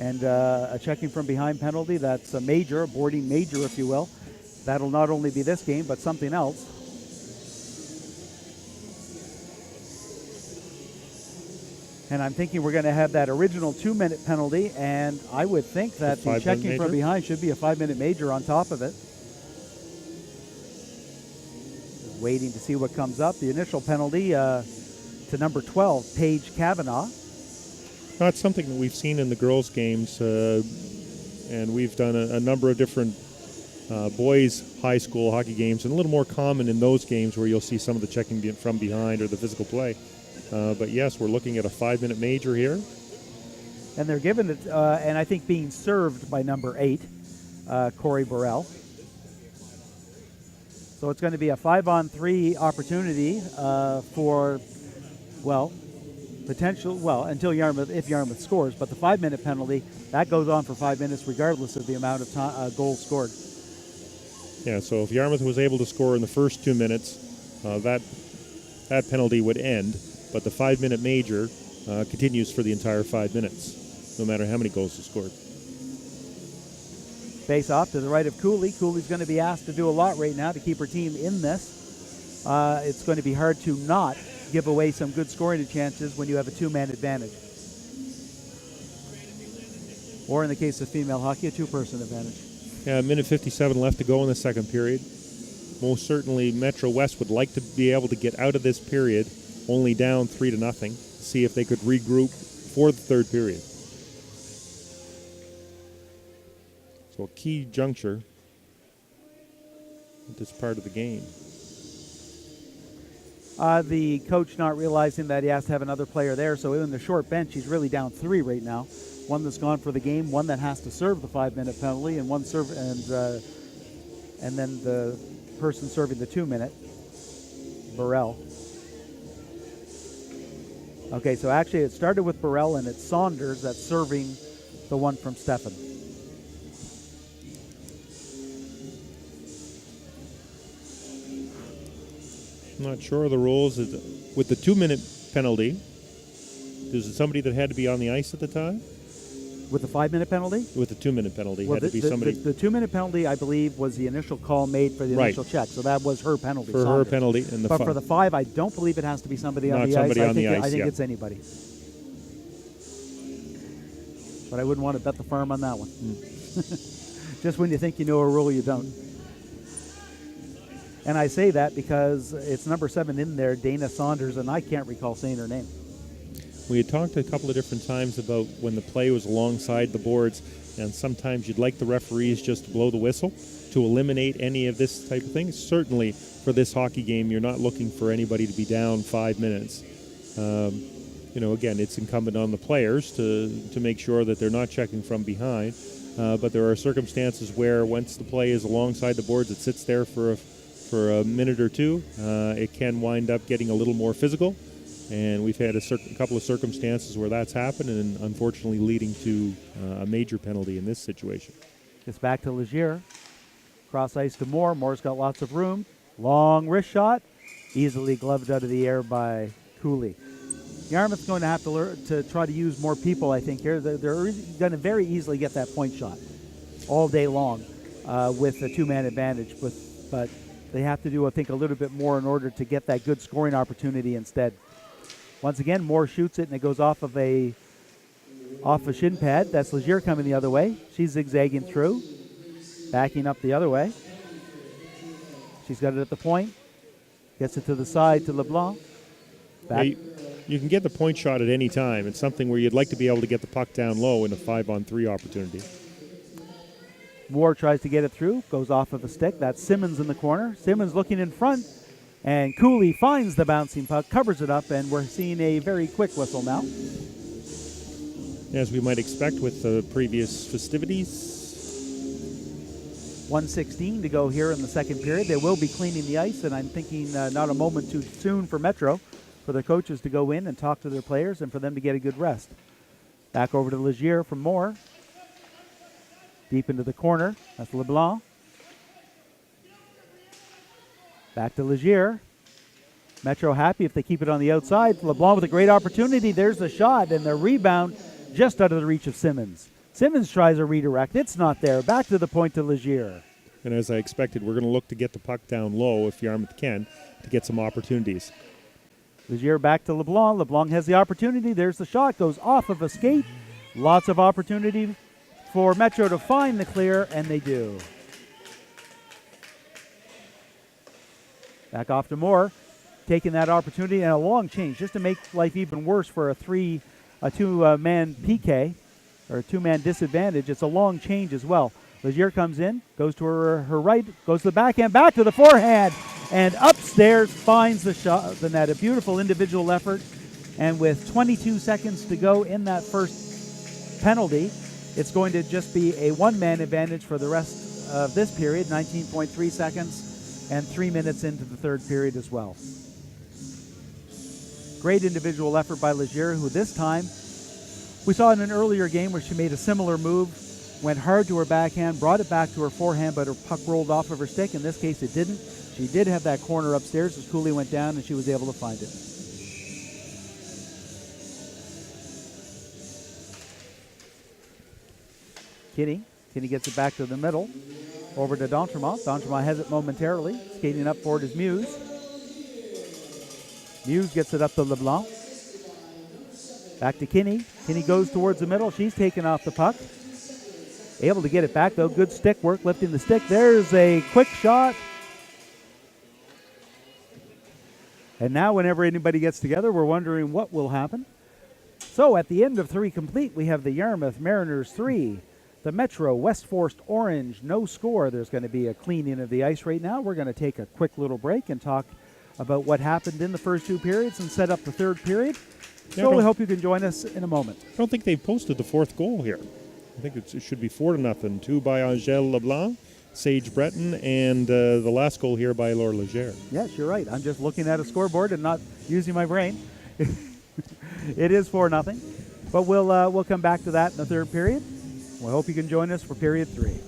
And a checking from behind penalty, that's a major, a boarding major, if you will. That'll not only be this game, but something else. And I'm thinking we're going to have that original 2-minute penalty, and I would think that the checking from behind should be a 5-minute major on top of it. Just waiting to see what comes up. The initial penalty to number 12, Paige Kavanaugh. That's something that we've seen in the girls' games, and we've done a number of different boys' high school hockey games, and a little more common in those games where you'll see some of the checking from behind or the physical play. But yes, we're looking at a 5-minute major here. And they're given it, and I think being served by number 8, Corey Burrell. So it's going to be a 5-on-3 opportunity for, until Yarmouth, if Yarmouth scores. But the 5-minute penalty, that goes on for 5 minutes regardless of the amount of goals scored. Yeah, so if Yarmouth was able to score in the first 2 minutes, that penalty would end. But the 5-minute major continues for the entire 5 minutes, no matter how many goals are scored. Face off to the right of Cooley. Cooley's going to be asked to do a lot right now to keep her team in this. It's going to be hard to not give away some good scoring chances when you have a 2-man advantage. Or in the case of female hockey, a 2-person advantage. Yeah, a minute 57 left to go in the second period. Most certainly Metro West would like to be able to get out of this period only down 3-0, see if they could regroup for the third period. So a key juncture at this part of the game. The coach not realizing that he has to have another player there, so in the short bench, he's really down 3 right now. One that's gone for the game, one that has to serve the 5-minute penalty, and one serve, and then the person serving the 2-minute, Burrell. Okay, so actually it started with Burrell, and it's Saunders that's serving the one from Stefan. I'm not sure of the rules. With the 2-minute penalty, is it somebody that had to be on the ice at the time? With the 5-minute penalty? With the 2-minute penalty, Well, had to be somebody. The 2-minute penalty, I believe, was the initial call made for the initial check, so that was her penalty. For Saunders. her penalty. And but for the 5, I don't believe it has to be somebody on the ice. I think it's anybody. But I wouldn't want to bet the farm on that one. Just when you think you know a rule, you don't. And I say that because it's number 7 in there, Dana Saunders, and I can't recall saying her name. We had talked a couple of different times about when the play was alongside the boards, and sometimes you'd like the referees just to blow the whistle to eliminate any of this type of thing. Certainly for this hockey game, you're not looking for anybody to be down 5 minutes. Again, it's incumbent on the players to make sure that they're not checking from behind. But there are circumstances where once the play is alongside the boards, it sits there for a minute or two. It can wind up getting a little more physical. And we've had a couple of circumstances where that's happened, and unfortunately leading to a major penalty in this situation. It's back to Legier. Cross ice to Moore. Moore's got lots of room. Long wrist shot. Easily gloved out of the air by Cooley. Yarmouth's going to have to learn to try to use more people, I think, here. They're going to very easily get that point shot all day long with a 2-man advantage. But they have to do, I think, a little bit more in order to get that good scoring opportunity instead. Once again, Moore shoots it, and it goes off of a shin pad. That's Legier coming the other way. She's zigzagging through, backing up the other way. She's got it at the point. Gets it to the side to LeBlanc. Back. You can get the point shot at any time. It's something where you'd like to be able to get the puck down low in a 5-on-3 opportunity. Moore tries to get it through, goes off of a stick. That's Simmons in the corner. Simmons looking in front. And Cooley finds the bouncing puck, covers it up, and we're seeing a very quick whistle now. As we might expect with the previous festivities. 1:16 to go here in the second period. They will be cleaning the ice, and I'm thinking not a moment too soon for Metro, for their coaches to go in and talk to their players and for them to get a good rest. Back over to Legier from Moore. Deep into the corner. That's LeBlanc. Back to Legier. Metro happy if they keep it on the outside. LeBlanc with a great opportunity. There's the shot, and the rebound just out of the reach of Simmons. Simmons tries a redirect. It's not there. Back to the point to Legier. And as I expected, we're going to look to get the puck down low if Yarmouth can to get some opportunities. Legier back to LeBlanc. LeBlanc has the opportunity. There's the shot. Goes off of a skate. Lots of opportunity for Metro to find the clear, and they do. Back off to Moore, taking that opportunity and a long change just to make life even worse for a 2-man PK or a 2-man disadvantage. It's a long change as well. Legier comes in, goes to her right, goes to the backhand, back to the forehand, and upstairs finds the net. A beautiful individual effort, and with 22 seconds to go in that first penalty, it's going to just be a one-man advantage for the rest of this period, 19.3 seconds, and 3 minutes into the third period as well. Great individual effort by Leger, who this time, we saw in an earlier game where she made a similar move, went hard to her backhand, brought it back to her forehand, but her puck rolled off of her stick. In this case, it didn't. She did have that corner upstairs as Cooley went down, and she was able to find it. Kinney gets it back to the middle. Over to D'Entremont. D'Entremont has it momentarily. Skating up for it is Muse. Muse gets it up to LeBlanc. Back to Kinney. Kinney goes towards the middle. She's taken off the puck. Able to get it back, though. Good stick work, lifting the stick. There's a quick shot. And now whenever anybody gets together, we're wondering what will happen. So at the end of 3 complete, we have the Yarmouth Mariners 3, the Metro West Forest Orange, no score. There's going to be a cleaning of the ice right now. We're going to take a quick little break and talk about what happened in the first 2 periods and set up the third period. Yeah, So we hope you can join us in a moment. I don't think they've posted the fourth goal here. I think it should be 4-0. 2 by Angèle LeBlanc, Sage Breton, and the last goal here by Laure Leger. Yes, you're right. I'm just looking at a scoreboard and not using my brain. It is 4-0. But we'll come back to that in the third period. We hope you can join us for period 3.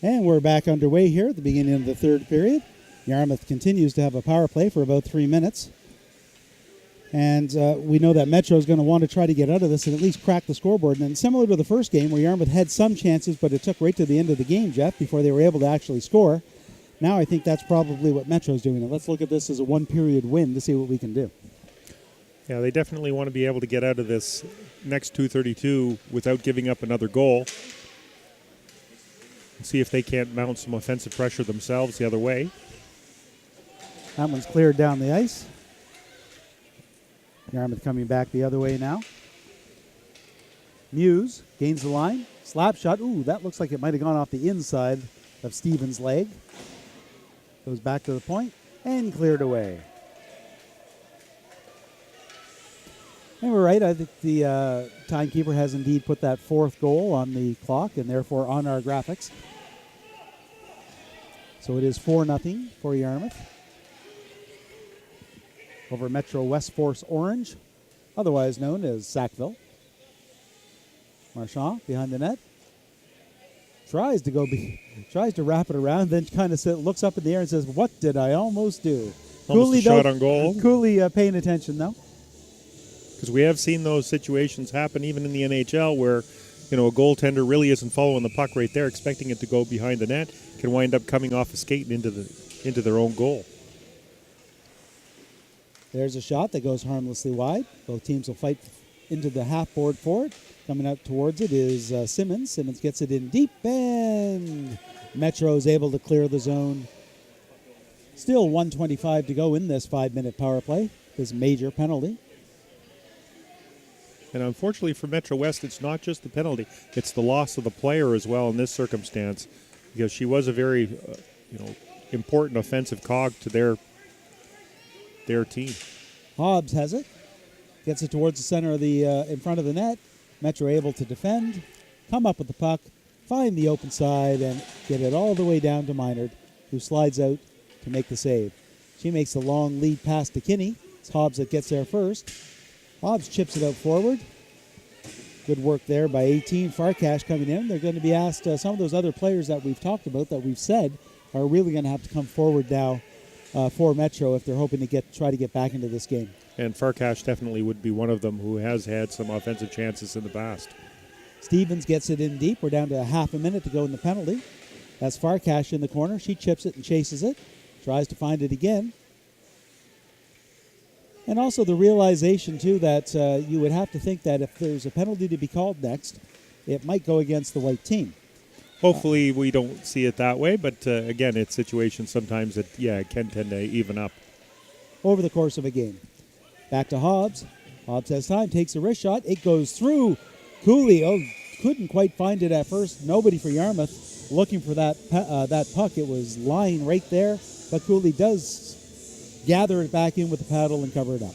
And we're back underway here at the beginning of the third period. Yarmouth continues to have a power play for about 3 minutes. And we know that Metro is going to want to try to get out of this and at least crack the scoreboard. And similar to the first game where Yarmouth had some chances, but it took right to the end of the game, Jeff, before they were able to actually score. Now I think that's probably what Metro's doing. And let's look at this as a one-period win to see what we can do. Yeah, they definitely want to be able to get out of this next 2:32 without giving up another goal. See if they can't mount some offensive pressure themselves the other way. That one's cleared down the ice. Yarmouth coming back the other way now. Muse gains the line. Slap shot. Ooh, that looks like it might have gone off the inside of Stevens' leg. Goes back to the point and cleared away. And we're right. I think the timekeeper has indeed put that fourth goal on the clock and therefore on our graphics. So it is 4-0 for Yarmouth over Metro West Force Orange, otherwise known as Sackville. Marchand behind the net. Tries to wrap it around, then kind of looks up in the air and says, "What did I almost do?" Almost a shot on goal. Cooley paying attention, though. Because we have seen those situations happen even in the NHL where, a goaltender really isn't following the puck right there, expecting it to go behind the net, can wind up coming off a skate and into their own goal. There's a shot that goes harmlessly wide. Both teams will fight into the half board for it. Coming out towards it is Simmons. Simmons gets it in deep, and Metro is able to clear the zone. Still 1:25 to go in this 5-minute power play. This major penalty. And unfortunately for Metro West, it's not just the penalty; it's the loss of the player as well in this circumstance, because she was a very, important offensive cog to their team. Hobbs has it. Gets it towards the center of the in front of the net. Metro able to defend, come up with the puck, find the open side, and get it all the way down to Minard, who slides out to make the save. She makes a long lead pass to Kinney. It's Hobbs that gets there first. Hobbs chips it out forward. Good work there by 18. Farkash coming in. They're going to be asked, some of those other players that we've talked about, that we've said, are really going to have to come forward now for Metro if they're hoping to try to get back into this game. And Farkash definitely would be one of them who has had some offensive chances in the past. Stevens gets it in deep. We're down to a half a minute to go in the penalty. That's Farkash in the corner. She chips it and chases it. Tries to find it again. And also the realization, too, that you would have to think that if there's a penalty to be called next, it might go against the white team. Hopefully we don't see it that way, but again, it's situations sometimes that, it can tend to even up. Over the course of a game. Back to Hobbs. Hobbs has time, takes a wrist shot. It goes through. Cooley, couldn't quite find it at first. Nobody for Yarmouth looking for that puck. It was lying right there, but Cooley does gather it back in with the paddle and cover it up.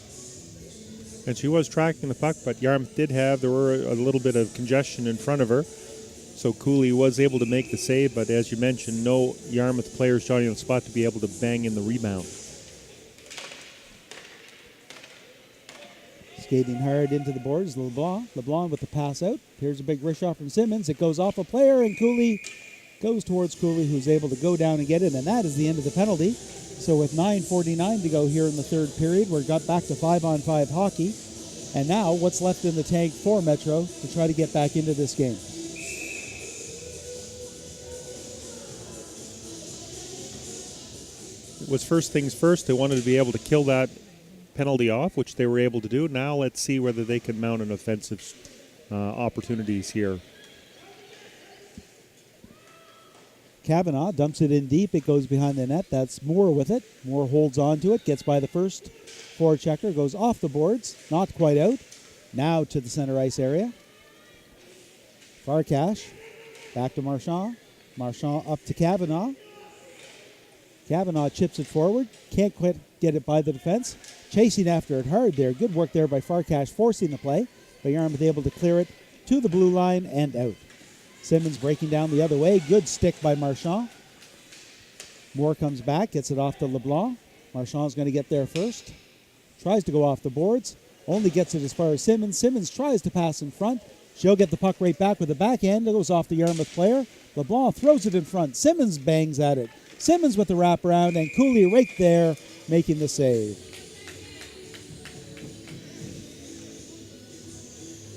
And she was tracking the puck, but Yarmouth there were a little bit of congestion in front of her. So Cooley was able to make the save, but as you mentioned, no Yarmouth players joining on the spot to be able to bang in the rebound. Skating hard into the boards, LeBlanc. LeBlanc with the pass out. Here's a big wrist shot from Simmons. It goes off a player, and Cooley goes towards Cooley, who's able to go down and get it, and that is the end of the penalty. So with 9:49 to go here in the third period, we're got back to 5-on-5 hockey. And now, what's left in the tank for Metro to try to get back into this game? It was first things first. They wanted to be able to kill that penalty off, which they were able to do. Now let's see whether they can mount an offensive opportunities here. Kavanaugh dumps it in deep. It goes behind the net. That's Moore with it. Moore holds on to it, gets by the first forechecker, goes off the boards, not quite out. Now to the center ice area. Farkash back to Marchand. Marchand up to Kavanaugh. Kavanaugh chips it forward. Can't quite get it by the defense. Chasing after it hard there. Good work there by Farkash, forcing the play. But Yarmouth able to clear it to the blue line and out. Simmons breaking down the other way. Good stick by Marchand. Moore comes back, gets it off to LeBlanc. Marchand's going to get there first. Tries to go off the boards. Only gets it as far as Simmons. Simmons tries to pass in front. She'll get the puck right back with the backhand. It goes off the Yarmouth player. LeBlanc throws it in front. Simmons bangs at it. Simmons with the wraparound, and Cooley right there making the save.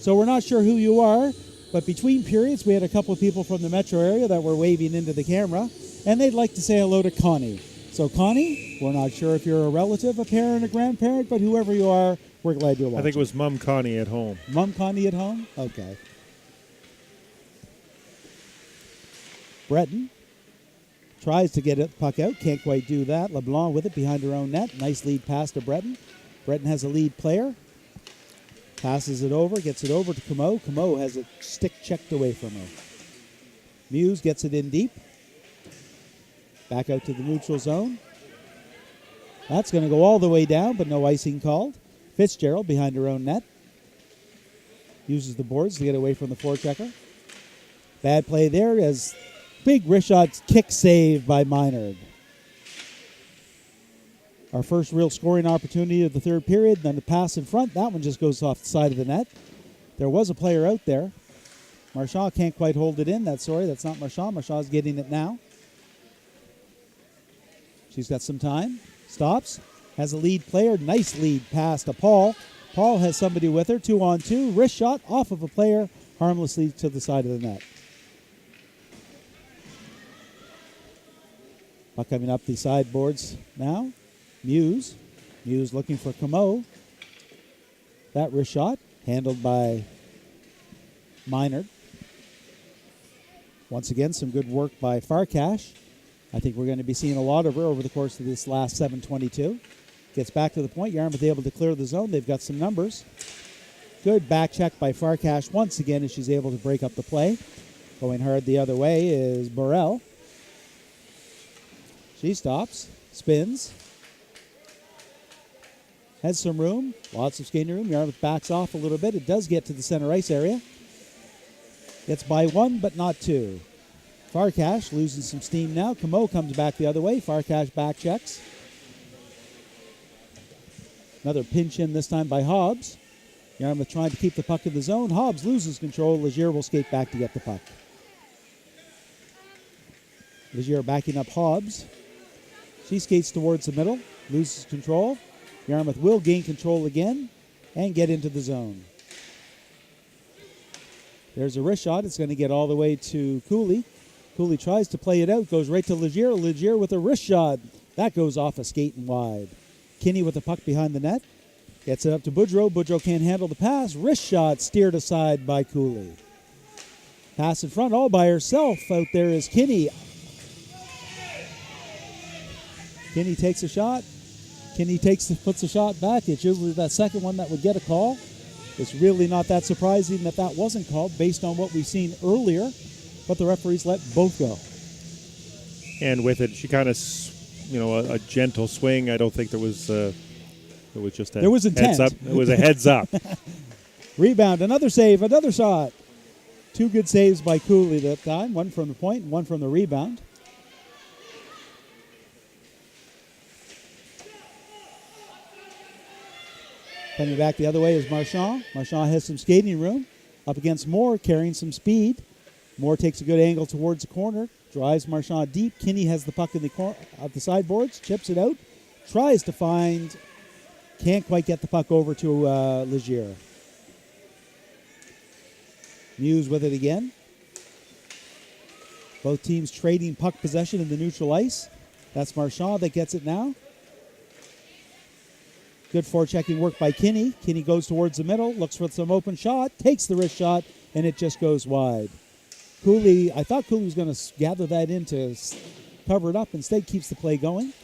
So we're not sure who you are, but between periods, we had a couple of people from the metro area that were waving into the camera, and they'd like to say hello to Connie. So Connie, we're not sure if you're a relative, a parent, a grandparent, but whoever you are, we're glad you're watching. I think it was Mum Connie at home. Mum Connie at home? Okay. Breton tries to get the puck out, can't quite do that. LeBlanc with it behind her own net. Nice lead pass to Breton. Breton has a lead player. Passes it over, gets it over to Camo. Camo has a stick checked away from her. Muse gets it in deep. Back out to the neutral zone. That's going to go all the way down, but no icing called. Fitzgerald behind her own net. Uses the boards to get away from the forechecker. Bad play there as big wrist shot kick save by Minard. Our first real scoring opportunity of the third period. Then the pass in front. That one just goes off the side of the net. There was a player out there. Marchand can't quite hold it in. That's not Marchand. Marchand's getting it now. She's got some time. Stops. Has a lead player. Nice lead pass to Paul. Paul has somebody with her. 2-on-2. Wrist shot off of a player. Harmlessly to the side of the net. Puck coming up the sideboards now. Muse looking for Camo. That wrist shot handled by Minard. Once again, some good work by Farkash. I think we're going to be seeing a lot of her over the course of this last 7:22. Gets back to the point. Yarmouth able to clear the zone. They've got some numbers. Good back check by Farkash once again as she's able to break up the play. Going hard the other way is Burrell. She stops, spins. Has some room, lots of skating room. Yarmouth backs off a little bit. It does get to the center ice area. Gets by one, but not two. Farkash losing some steam now. Camo comes back the other way. Farkash back checks. Another pinch in this time by Hobbs. Yarmouth trying to keep the puck in the zone. Hobbs loses control. Legier will skate back to get the puck. Legier backing up Hobbs. She skates towards the middle, loses control. Yarmouth will gain control again and get into the zone. There's a wrist shot. It's going to get all the way to Cooley. Cooley tries to play it out, goes right to Legier. Legier with a wrist shot. That goes off a skate and wide. Kinney with the puck behind the net. Gets it up to Boudreau. Boudreau can't handle the pass. Wrist shot steered aside by Cooley. Pass in front all by herself. Out there is Kinney. Kinney takes a shot. Kinney puts the shot back. It's usually that second one that would get a call. It's really not that surprising that wasn't called based on what we've seen earlier, but the referees let both go. And with it, she kind of, a gentle swing. I don't think there was. It was just a there was intent. Heads up. It was a heads up. Rebound, another save, another shot. Two good saves by Cooley that time. One from the point and one from the rebound. Coming back the other way is Marchand. Marchand has some skating room. Up against Moore, carrying some speed. Moore takes a good angle towards the corner. Drives Marchand deep. Kinney has the puck in the corner of the sideboards. Chips it out. Tries to find. Can't quite get the puck over to Legier. Muse with it again. Both teams trading puck possession in the neutral ice. That's Marchand that gets it now. Good forechecking work by Kinney. Kinney goes towards the middle, looks for some open shot, takes the wrist shot, and it just goes wide. Cooley, I thought Cooley was going to gather that in to cover it up. Instead, keeps the play going.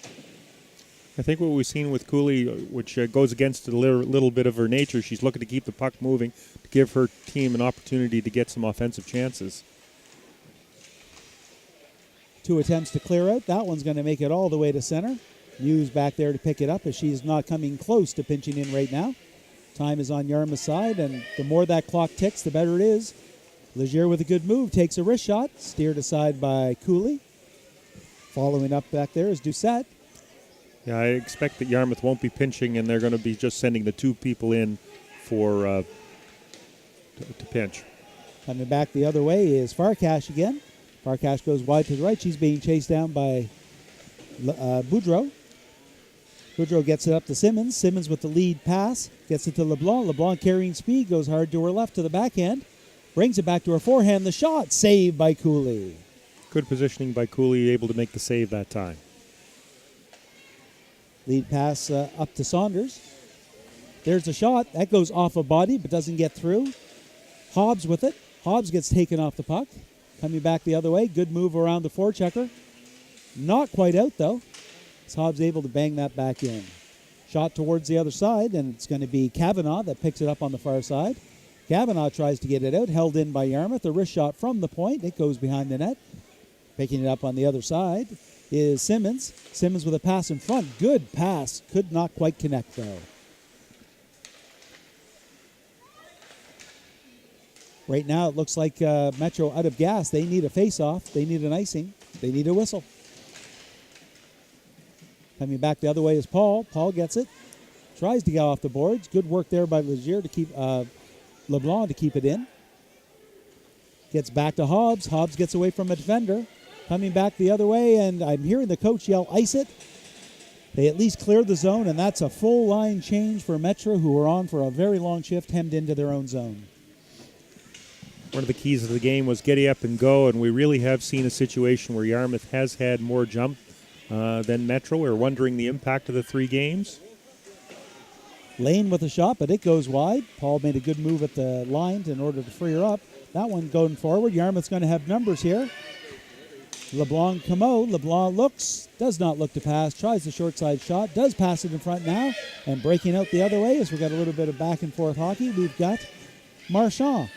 I think what we've seen with Cooley, which goes against a little bit of her nature, she's looking to keep the puck moving, to give her team an opportunity to get some offensive chances. Two attempts to clear out. That one's going to make it all the way to center. Muse back there to pick it up as she's not coming close to pinching in right now. Time is on Yarmouth's side, and the more that clock ticks, the better it is. Legier with a good move, takes a wrist shot, steered aside by Cooley. Following up back there is Doucette. Yeah, I expect that Yarmouth won't be pinching, and they're going to be just sending the two people in for to pinch. Coming back the other way is Farkash again. Farkash goes wide to the right. She's being chased down by Boudreau. Boudreau gets it up to Simmons. Simmons with the lead pass. Gets it to LeBlanc. LeBlanc carrying speed. Goes hard to her left to the backhand. Brings it back to her forehand. The shot saved by Cooley. Good positioning by Cooley, able to make the save that time. Lead pass up to Saunders. There's a shot. That goes off a body but doesn't get through. Hobbs with it. Hobbs gets taken off the puck. Coming back the other way. Good move around the forechecker. Not quite out, though. Hobbs able to bang that back in. Shot towards the other side, and it's going to be Kavanaugh that picks it up on the far side. Kavanaugh tries to get it out, held in by Yarmouth. A wrist shot from the point. It goes behind the net. Picking it up on the other side is Simmons. Simmons with a pass in front. Good pass. Could not quite connect, though. Right now, it looks like Metro out of gas. They need a face-off. They need an icing. They need a whistle. Coming back the other way is Paul. Paul gets it. Tries to get off the boards. Good work there by Legier to keep LeBlanc to keep it in. Gets back to Hobbs. Hobbs gets away from a defender. Coming back the other way, and I'm hearing the coach yell, "Ice it." They at least cleared the zone, and that's a full line change for Metro, who were on for a very long shift, hemmed into their own zone. One of the keys of the game was giddy up and go, and we really have seen a situation where Yarmouth has had more jump than Metro. We're wondering the impact of the 3 games. Lane with a shot, but it goes wide. Paul made a good move at the line in order to free her up. That one going forward. Yarmouth's going to have numbers here. LeBlanc come out. LeBlanc looks, does not look to pass, tries the short side shot, does pass it in front now, and breaking out the other way as we got a little bit of back and forth hockey. We've got Marchand.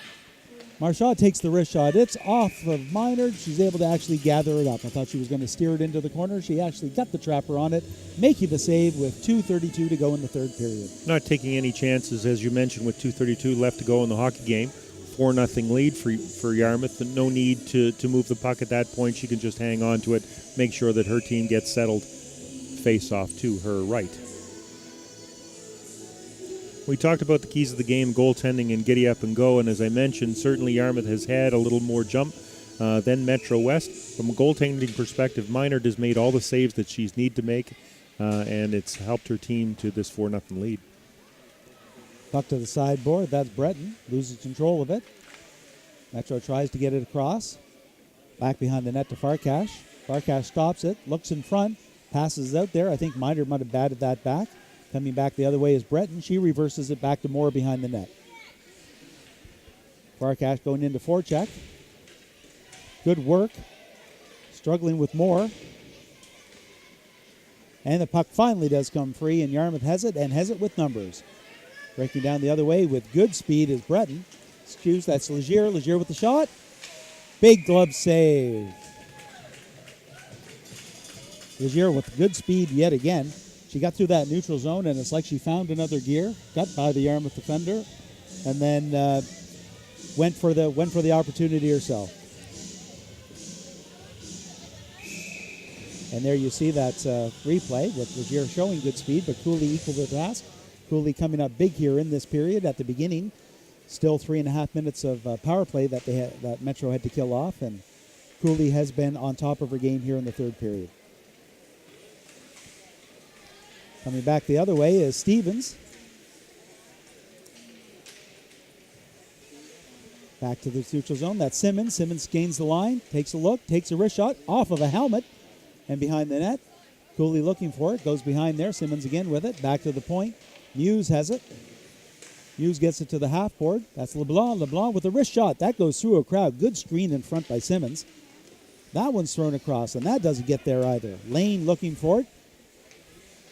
Marchand takes the wrist shot. It's off of Minard. She's able to actually gather it up. I thought she was going to steer it into the corner. She actually got the trapper on it, making the save with 2:32 to go in the third period. Not taking any chances, as you mentioned, with 2:32 left to go in the hockey game. 4-0 lead for Yarmouth. No need to move the puck at that point. She can just hang on to it, make sure that her team gets settled face off to her right. We talked about the keys of the game, goaltending and giddy up and go, and as I mentioned, certainly Yarmouth has had a little more jump than Metro West. From a goaltending perspective, Minard has made all the saves that she's need to make, and it's helped her team to this 4-0 lead. Puck to the sideboard. That's Breton. Loses control of it. Metro tries to get it across. Back behind the net to Farkash. Farkash stops it, looks in front, passes out there. I think Minard might have batted that back. Coming back the other way is Breton. She reverses it back to Moore behind the net. Farkash going into forecheck. Good work. Struggling with Moore. And the puck finally does come free, and Yarmouth has it, and has it with numbers. Breaking down the other way with good speed is Breton. Excuse, that's Legier. Legier with the shot. Big glove save. Legier with good speed yet again. She got through that neutral zone, and it's like she found another gear. Got by the Yarmouth defender, and then went for the opportunity herself. And there you see that replay with Legier showing good speed, but Cooley equal the task. Cooley coming up big here in this period at the beginning. Still 3.5 minutes of power play that Metro had to kill off, and Cooley has been on top of her game here in the third period. Coming back the other way is Stevens. Back to the neutral zone. That's Simmons. Simmons gains the line, takes a look, takes a wrist shot off of a helmet and behind the net. Cooley looking for it, goes behind there. Simmons again with it, back to the point. Muse has it. Muse gets it to the half board. That's LeBlanc. LeBlanc with a wrist shot. That goes through a crowd. Good screen in front by Simmons. That one's thrown across, and that doesn't get there either. Lane looking for it.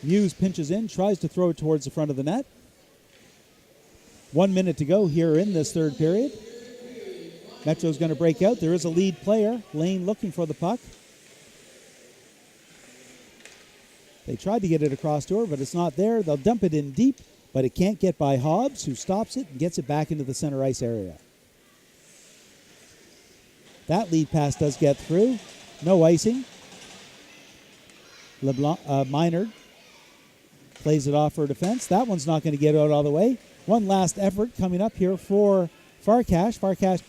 Muse pinches in, tries to throw it towards the front of the net. 1 minute to go here in this third period. Metro's going to break out. There is a lead player. Lane looking for the puck. They tried to get it across to her, but it's not there. They'll dump it in deep, but it can't get by Hobbs, who stops it and gets it back into the center ice area. That lead pass does get through. No icing. Minard plays it off for defense. That one's not going to get out all the way. One last effort coming up here for Farkash. Farkash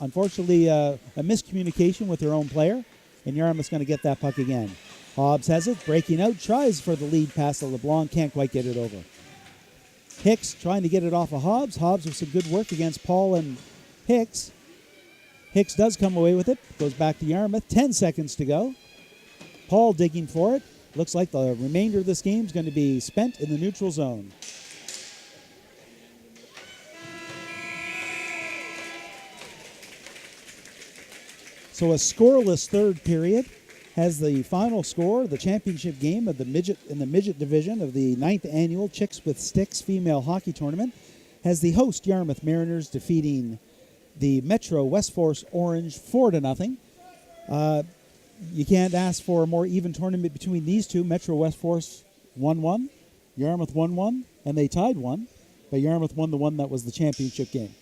unfortunately, a miscommunication with their own player, and Yarmouth's going to get that puck again. Hobbs has it, breaking out, tries for the lead pass to LeBlanc, can't quite get it over. Hicks trying to get it off of Hobbs. Hobbs with some good work against Paul and Hicks. Hicks does come away with it, goes back to Yarmouth, 10 seconds to go. Paul digging for it. Looks like the remainder of this game is going to be spent in the neutral zone. So a scoreless third period has the final score, the championship game of the midget division of the 9th annual Chicks with Sticks female hockey tournament, has the host Yarmouth Mariners defeating the Metro West Force Orange 4-0. You can't ask for a more even tournament between these two. Metro West Force 1-1, Yarmouth 1-1, and they tied 1, but Yarmouth won the one that was the championship game.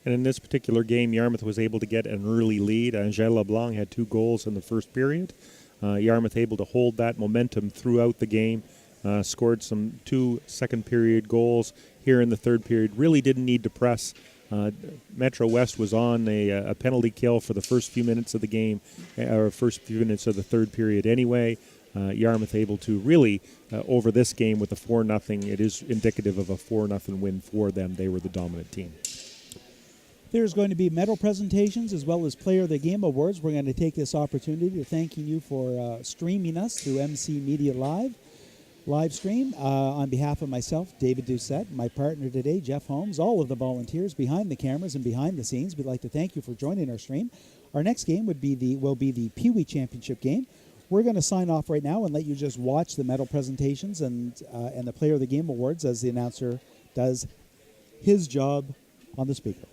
And in this particular game, Yarmouth was able to get an early lead. Angèle LeBlanc had 2 goals in the first period. Yarmouth able to hold that momentum throughout the game, scored some 2 second-period goals here in the third period. Really didn't need to press. Metro West was on a penalty kill for the first few minutes of the game, or first few minutes of the third period anyway. Yarmouth able to really, over this game with a 4-0, it is indicative of a 4-0 win for them. They were the dominant team. There's going to be medal presentations as well as Player of the Game awards. We're going to take this opportunity to thanking you for streaming us through MC Media live stream. On behalf of myself, David Doucette, my partner today, Jeff Holmes, all of the volunteers behind the cameras and behind the scenes, we'd like to thank you for joining our stream. Our next game will be the Pee Wee Championship game. We're going to sign off right now and let you just watch the medal presentations and the Player of the Game awards as the announcer does his job on the speaker.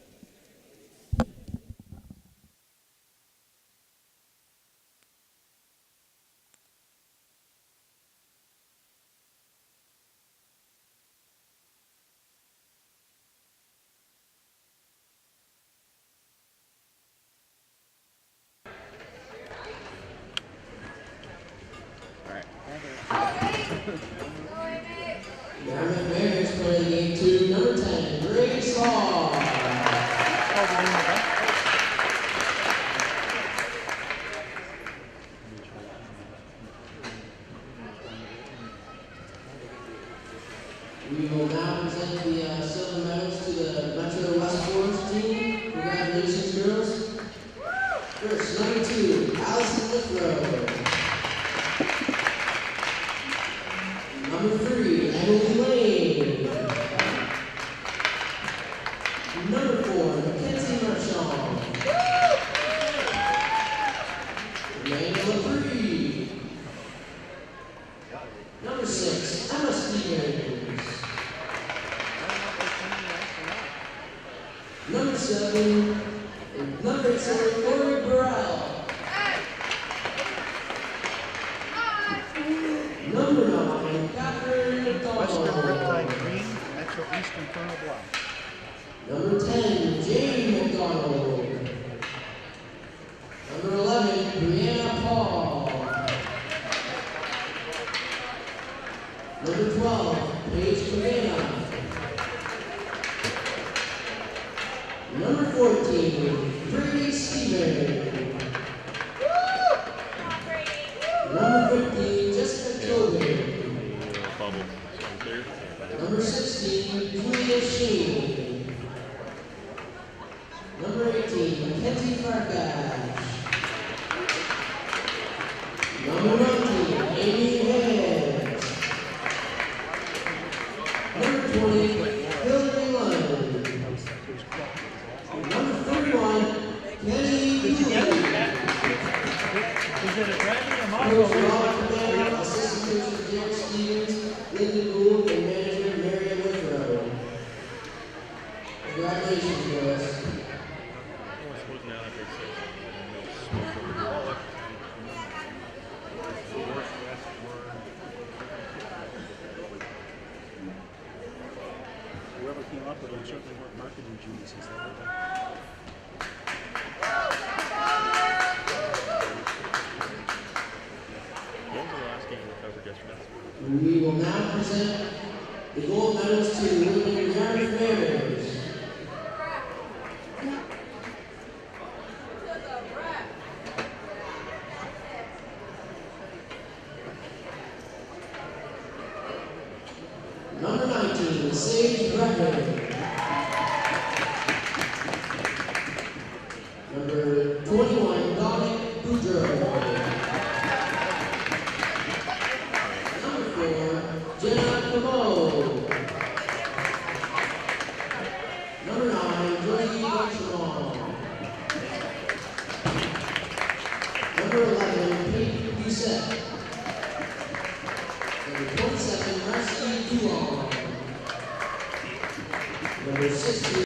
Yarmouth Mariners playing game 2, number 10, Greg Saw. We will now present the silver medals to the Metro West Force team. Congratulations, girls. First, number 2, Allison Withrow. Number 3, Emily Lane. Number 4, Mackenzie Marchand. Emmanuel Bree. Number 6, Emma Stevens. Number 7, number 8, Lori Burrell. Number 9, Catherine Western McDonald. Riptide Green, Metro Eastern Colonel Bluff. Number 10, Jane McDonald. Number 11, Brianna Paul. Number 12, Paige Cabana. Number 14, Brady Steven. Number 15, Jessica Tobin. Number 16, Julia Sheen. Number 18, Mackenzie Farkash. Number 19, Amy Head. Number 20, Hillary Lund. Number 31, Kenny Dooley. Is it a Bradley or Coach Robert Cabana, assistant coaches Derek Stevens, Lyndon Gould, and manager Marion Withrow. Congratulations, girls. Whoever came up with them certainly weren't marketing geniuses. We will now present the gold medals to the winning Yarmouth Mariners. Sage Bradley. Number 21, Dominic Boudreau. Number 4, Jenna Camo. Number 9, Josie Archibald. Number 11, Pete Doucette. Number 27, Rusty Dulong. Number 16.